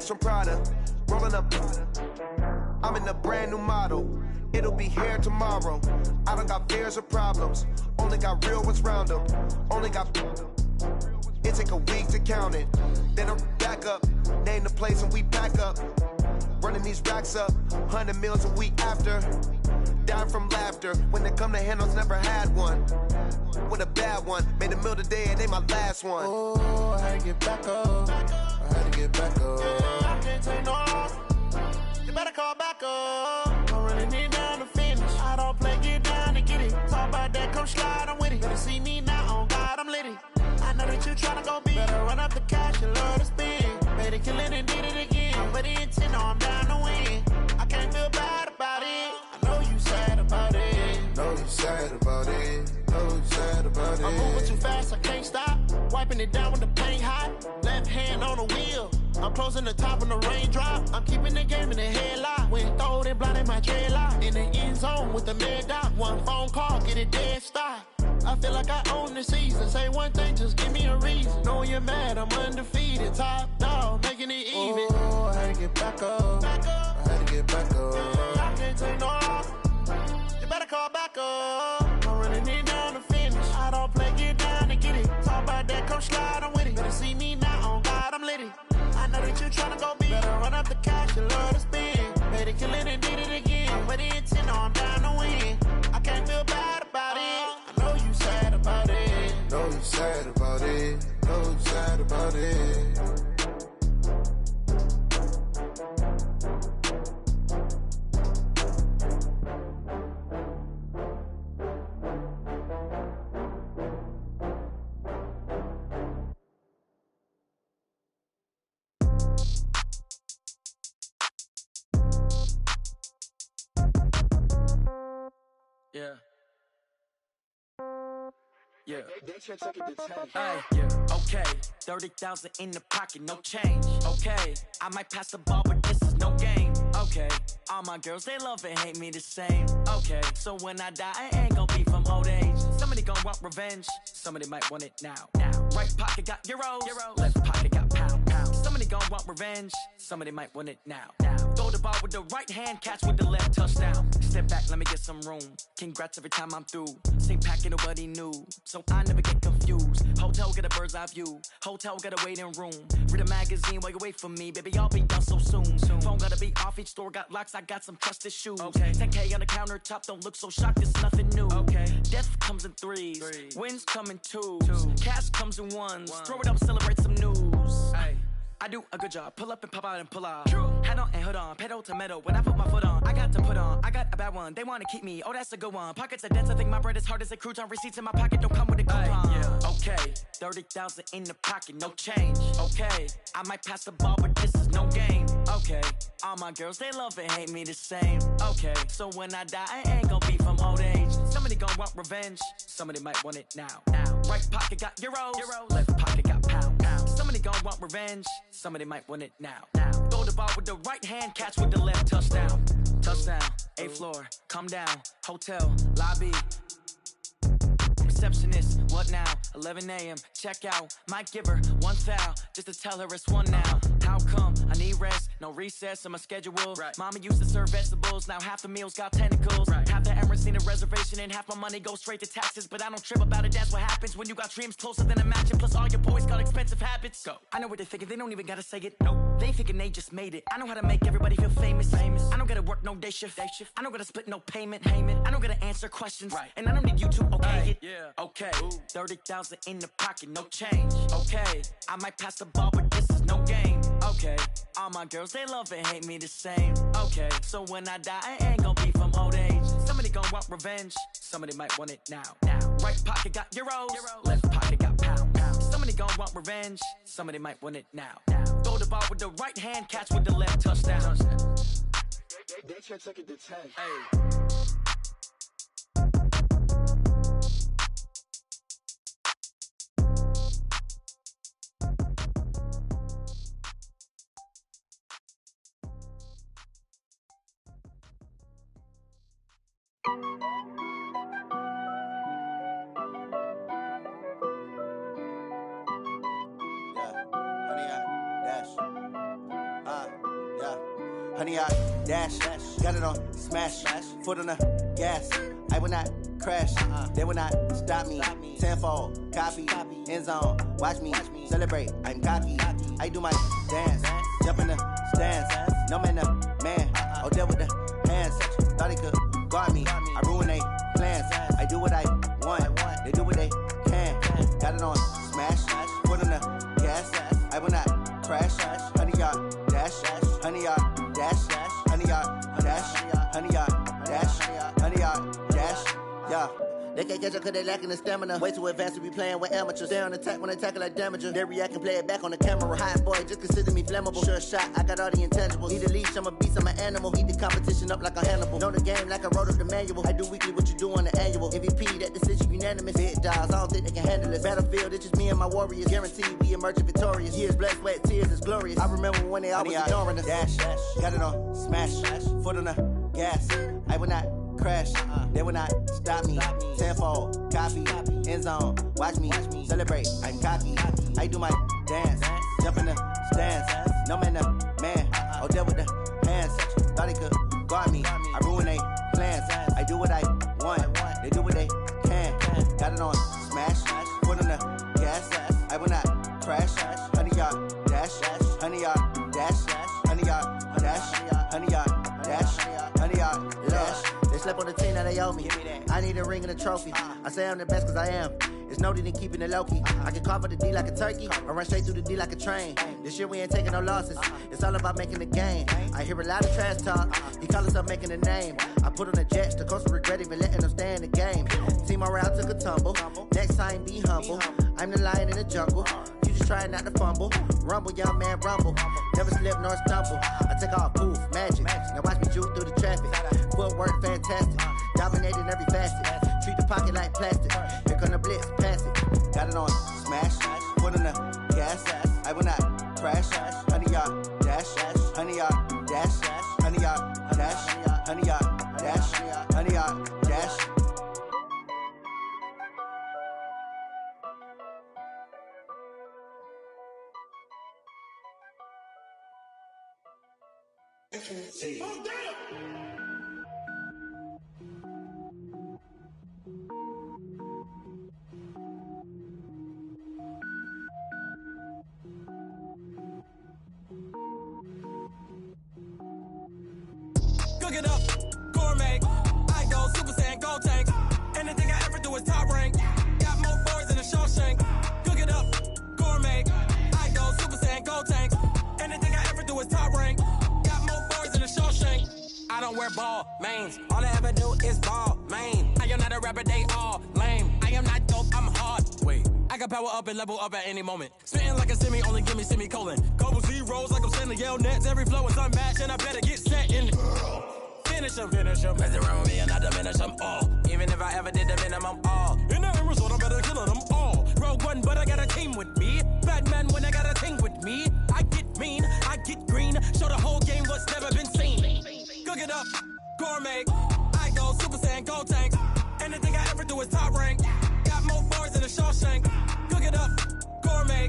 From Prada, rolling up. I'm in a brand new model. It'll be here tomorrow. I don't got fears or problems. Only got real ones round them. Only got. It take a week to count it. Then I'm back up. Name the place and we pack up. Running these racks up. 100 meals a week after. Down from laughter. When they come to handles, never had one. With a bad one. Made a meal today and they my last one. Oh, I had to get back up. I had to get back up. I can't take no loss. You better call back up. I'm running it down to finish. I don't play, get down to get it. Talk about that, come slide, I'm with it. Better see me now, on God, I'm litty. I know that you tryna go big. Better run up the cash, you love to spend. Made it, kill it, and did it again. But the intent, no, I'm down to win. I can't feel bad about it. I know you sad about it. Know you sad about it. Know you sad about it. I'm moving too fast, I can't stop. Wiping it down with the paint hot. Left hand on the wheel. I'm closing the top when the raindrop. I'm keeping the game in the headlock. When throwed and blinded my dreadlock. In the end zone with the mad dot. One phone call, get it dead stop. I feel like I own the season. Say one thing, just give me a reason. Knowing you're mad, I'm undefeated. Top dog, making it even. Oh, I had to get back up. I had to get back up. I can't take no loss. You better call back up. I'm running it down to finish. I don't play, get down to get it. Talk about that, come slide, I'm with it. Better see me now, on God, I'm litty. I know that you tryna go big. Better run up the cash, you love to spend. Better kill it and did it again. I'm with the intent, no, I'm down to win. I can't feel bad about it. I know you sad about it. Know you sad about it. Know you sad about it. Yeah. Yeah. Hey, yeah. Okay. 30,000 in the pocket, no change. Okay. I might pass the ball, but this is no game. Okay. All my girls, they love and hate me the same. Okay. So when I die, I ain't gonna be from old age. Somebody gon' want revenge. Somebody might want it now. Right pocket got euros. Left pocket got pound. Somebody gon' want revenge. Somebody might want it now. Throw the ball with the right hand, catch with the left, touchdown. Step back, let me get some room. Congrats every time I'm through. Same packet, nobody knew, so I never get confused. Hotel get a bird's eye view. Hotel got a waiting room. Read a magazine while you wait for me, baby. I'll be done so soon. Phone gotta be off. Each store got locks. I got some trusted shoes. Okay. 10K on the countertop. Don't look so shocked. It's nothing new. Okay. Death comes in threes. Wins come in twos. Cash comes in ones. Throw it up, celebrate some news. Hey. I do a good job. Pull up and pop out and pull out. Head on and hood on. Pedal to metal. When I put my foot on, I got to put on. I got a bad one. They want to keep me. Oh, that's a good one. Pockets are dense. I think my bread is hard as a crouton. Receipts in my pocket don't come with a coupon. Yeah. Okay. 30,000 in the pocket. No change. Okay. I might pass the ball, but this is no game. Okay. All my girls, they love and hate me the same. Okay. So when I die, I ain't gonna be from old age. Somebody gon' want revenge. Somebody might want it now. Right pocket got euros. Left pocket got pound. Somebody gon' want revenge. Somebody might want it now. Throw the ball with the right hand, catch with the left, touchdown. Touchdown, 8th floor, come down, hotel, lobby. Receptionist, what now? 11 a.m., check out. Might give her one foul, just to tell her it's one now. How come? I need rest, no recess in my schedule. Mama used to serve vegetables, now half the meals got tentacles. Half the Emirates need a reservation and half my money goes straight to taxes. But I don't trip about it, that's what happens when you got dreams closer than a match. And plus all your boys got expensive habits. Go. I know what they're thinking, they don't even gotta say it. Nope. They thinking they just made it. I know how to make everybody feel famous. I don't gotta work no day shift. I don't gotta split no payment. I don't gotta answer questions. And I don't need you to okay it. Okay, 30,000 in the pocket, no change. Okay, I might pass the ball, but this is no game. Okay, all my girls, they love and hate me the same. Okay, so when I die, I ain't gonna be from old age. Somebody gon' want revenge. Somebody might want it now. Right pocket got euros. Left pocket got pound. Somebody gon' want revenge. Somebody might want it now. Throw the ball with the right hand, catch with the left, touchdown. They should take it to 10. Hey. Honey, I dash, got it on smash, foot on the gas. I will not crash, they will not stop me. Tenfold, copy, end zone, watch me celebrate. I'm cocky, I do my dance, jump in the stands. No man, the man, oh, there with the hands. Thought he could guard me, I ruin they plans. I do what I want, they do what they can. Got it on smash, foot on the gas. I will not crash, honey, y'all dash, honey, y'all dash, honey, y'all dash, honey, y'all dash, honey, y'all dash, yeah. They can't catch up cause they lacking the stamina. Way too advanced to be playing with amateurs. Stay on attack when they tackle like damager. They react and play it back on the camera. Hot boy, just consider me flammable. Sure shot, I got all the intangibles. Need a leash, I'm a beast, I'm an animal. Eat the competition up like a Hannibal. Know the game like I wrote up the manual. I do weekly what you do on the annual. MVP, that decision unanimous. Big dogs, I don't think they can handle it. Battlefield, it's just me and my warriors. Guaranteed we emerge victorious. Years, blood, sweat, tears, it's glorious. I remember when they always ignoring us. Dash, got it on smash, foot on the gas. I will not crash. They will not stop me. Tenfold, copy, end zone. Watch me celebrate. I'm cocky. I do my dance, jump in the stands. No man, the man. Oh, there with the hands. Thought he could guard me. I ruin they plans. I do what I want. They do what they can. Got it on smash. Put on the gas. I will not crash. 100 yard dash. 100 yard dash. 100 yard dash. 100 yard dash. 100 yard dash. They slept on the team that they owe me. I need a ring and a trophy. I say I'm the best cause I am. It's no need in keeping it low-key. I can carve up the D like a turkey or run straight through the D like a train. This year we ain't taking no losses. It's all about making the game. I hear a lot of trash talk. He call himself making a name. I put on the Jets. The coach will regret even letting them stay in the game. Team morale took a tumble. Next time be humble. I'm the lion in the jungle. You just trying not to fumble. Rumble, young man, rumble. Never slip nor stumble. I take off, poof, magic. Now watch me juke through the traffic. Footwork fantastic. Dominating every facet. Treat the pocket like plastic. Here come the blitz, pass it. Got it on smash. Put on the gas. I will not crash. 100 yard dash. 100 yard dash. 100 yard dash. 100 yard dash. 100 yard dash. Cook it up, gourmet. I go Super Saiyan, gold tank. Anything I ever do is top rank. Got more boards than a Shawshank. Cook it up, gourmet. I go Super Saiyan, gold tank. Anything I ever do is top rank. Got more boards than a Shawshank. I don't wear ball mains. All I ever do is ball main. I am not a rapper, they all lame. I am not dope, I'm hard. Wait, I can power up and level up at any moment. Spitting like a semi, only give me semicolon. Couple zeros like I'm sending yell nets. Every flow is unmatched and I better get set in. Finish them. Mess around with me and I diminish them all. Even if I ever did the minimum all. In the end result, I better kill them all. Rogue One, but I got a team with me. Batman when I got a thing with me. I get mean, I get green. Show the whole game what's never been seen. Cook it up, gourmet. I go Super Saiyan, gold tank. Anything I ever do is top rank. Got more bars than a Shawshank. Cook it up, gourmet.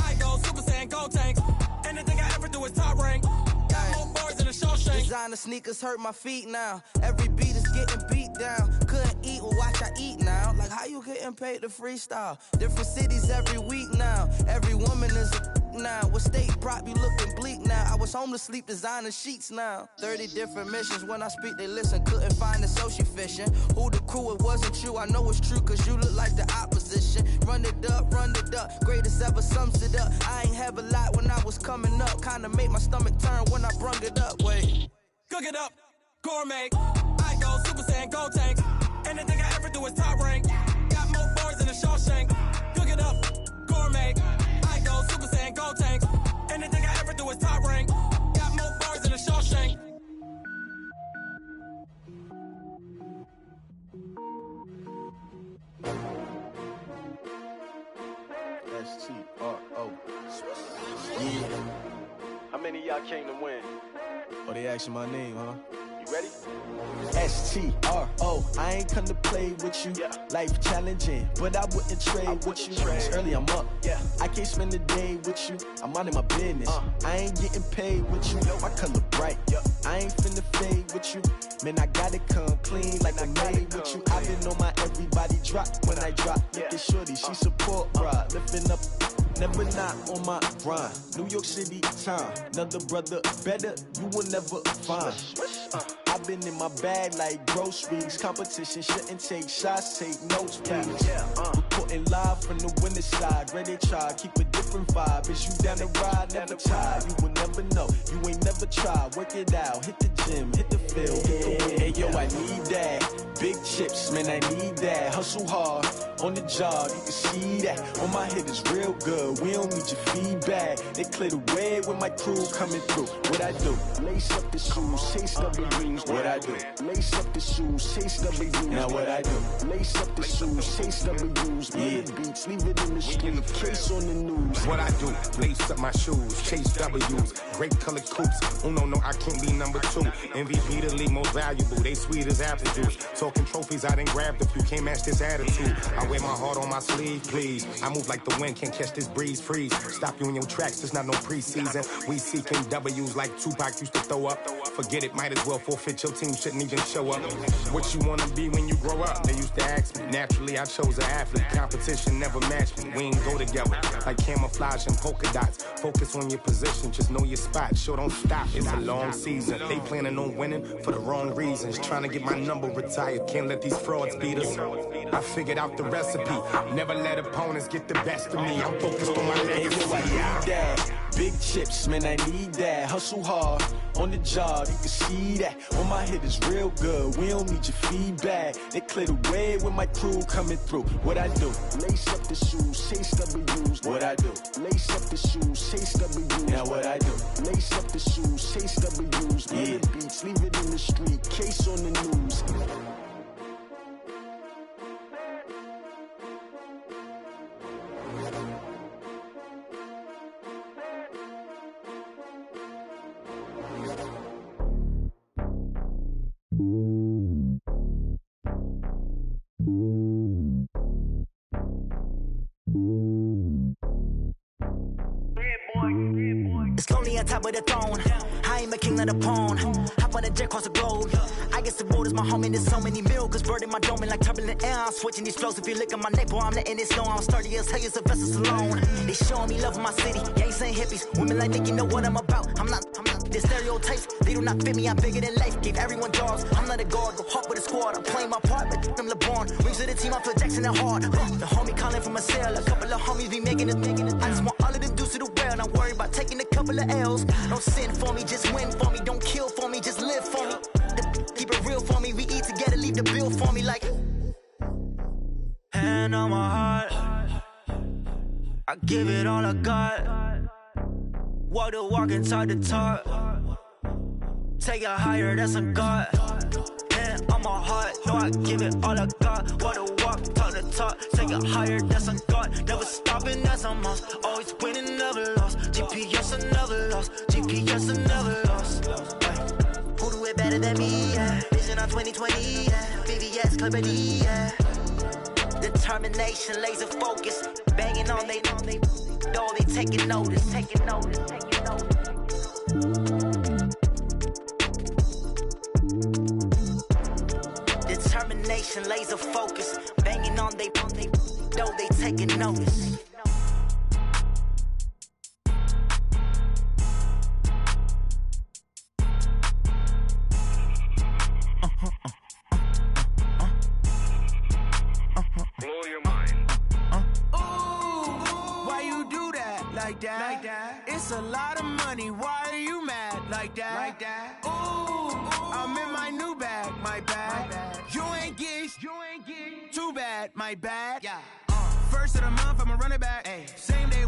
I go Super Saiyan, gold tank. Anything I ever do is top rank. Got more bars than a Shawshank. Designer sneakers hurt my feet now. Every beat is getting beat down. Couldn't eat, well watch I eat now. Like how you getting paid to freestyle? Different cities every week now. Every woman is a now. What state prop you looking bleak now? I was home to sleep designer sheets now. 30 different missions. When I speak they listen. Couldn't find it so she fishing. Who the crew, it wasn't you. I know it's true cause you look like the opposition. Run it up, greatest ever sums it up. I ain't have a lot when I was coming up. Kinda made my stomach turn when I brung it up. Wait, cook it up, gourmet. I go Super Saiyan, gold tank. Anything I ever do is top rank. Got more bars than a Shawshank. Cook it up, gourmet. I go Super Saiyan, gold tank. Anything I ever do is top rank. Got more bars than a Shawshank. S-T-R-O. Yeah. How many of y'all came to win? Oh, they asking my name, huh? You ready? S-T-R-O. I ain't come to play with you. Yeah. Life challenging, but I wouldn't trade with you. It's early, I'm up. Yeah. I can't spend the day with you. I'm minding my business. I ain't getting paid with you. My color bright. I ain't finna fade with you. Man, I gotta come clean like I made with you. I've been on my everybody drop when I drop. Look at shorty, she support ride. Lifting up, never not on my grind. New York City time, another brother better, you will never find. I've been in my bag like groceries. Competition shouldn't take shots, take notes, please. Reporting live from the winter side. Ready to try, keep a different vibe. Is you down the ride, never tired. You will never know, you ain't never tried. Work it out, hit the gym, hit the field. Hey yo, I need that. Big chips, man, I need that. Hustle hard, on the job, you can see that. On my head is real good, we don't need your feedback. They clear the way with my crew coming through. What I do? Lace up the shoes, chase W's. What I do? Lace up the shoes, chase W's. Now what I do? Lace up the shoes, chase W's. Yeah. Beats, leave it in the street, case on the news. What I do, lace up my shoes, chase W's, grape colored coops. Uno, no, I can't be number 2. MVP the league most valuable, they sweet as apple juice. Talking trophies, I didn't grab the few, can't match this attitude. I wear my heart on my sleeve, please. I move like the wind, can't catch this breeze, freeze. Stop you in your tracks, there's not no preseason. We seeking W's like Tupac used to throw up. Forget it, might as well forfeit, your team shouldn't even show up. What you wanna be when you grow up? They used to ask me. Naturally, I chose an athlete. Competition never matched me. We ain't go together like camouflage and polka dots. Focus on your position, just know your spot. Sure, don't stop, it's a long season. They planning on winning for the wrong reasons. Trying to get my number retired, can't let these frauds beat us. I figured out the recipe. Never let opponents get the best of me. I'm focused on my legacy. Big chips, man, I need that. Hustle hard on the job, you can see that. When my hit is real good, we don't need your feedback. They clear the way with my crew coming through. What I do? Lace up the shoes, chase W's. What I do? Lace up the shoes, chase W's. Now what I do? Lace up the shoes, chase W's. Yeah. The beats, leave it in the street, case on the news. It's lonely on top of the throne. I ain't a king, not a pawn. Hop on a jet across the globe. I guess the world is my home and there's so many milkers bird in my dome and like turbulent air. I'm switching these flows. If you look at my neck, boy, I'm letting it snow. I'm sturdy as hell, a vessel alone. They showing me love in my city. Gangs ain't hippies. Women like Nick, you know what I'm about. I'm not. The stereotypes, they do not fit me. I'm bigger than life. Gave everyone jobs. I'm not a guard. Go hard with a squad. I'm playing my part, but them LeBron. Rings to the team, I feel Jackson and hard. The homie calling from a cell. A couple of homies be making it. I just want all of them dudes to the well. Not worry about taking a couple of L's. Don't sin for me, just win for me. Don't kill for me, just live for me. Keep it real for me. We eat together, leave the bill for me like. Hand on my heart, I give it all I got. Walk the walk and talk the talk. Take it higher, that's a God. Hand on my heart, no, I give it all I got. Walk the walk, talk the talk. Take it higher, that's a God. Never stopping, that's a must. Always winning, never lost. GPS, I never lost. GPS, I never lost. Who do it better than me? Yeah. Vision on 2020. Yeah. VVS, Clarity. Yeah. Determination, laser focus. Banging on they know they taking notice. Taking notice. Taking notice. Determination, laser focus. Banging on they know they taking notice. Blow your mind. Ooh, why you do that like that? Like that? It's a lot of money. Why are you mad like that? Like that? Ooh, I'm in my new bag. My bad. You ain't get too bad. My bad. Yeah. First of the month, I'ma run it back. Ay. Same day.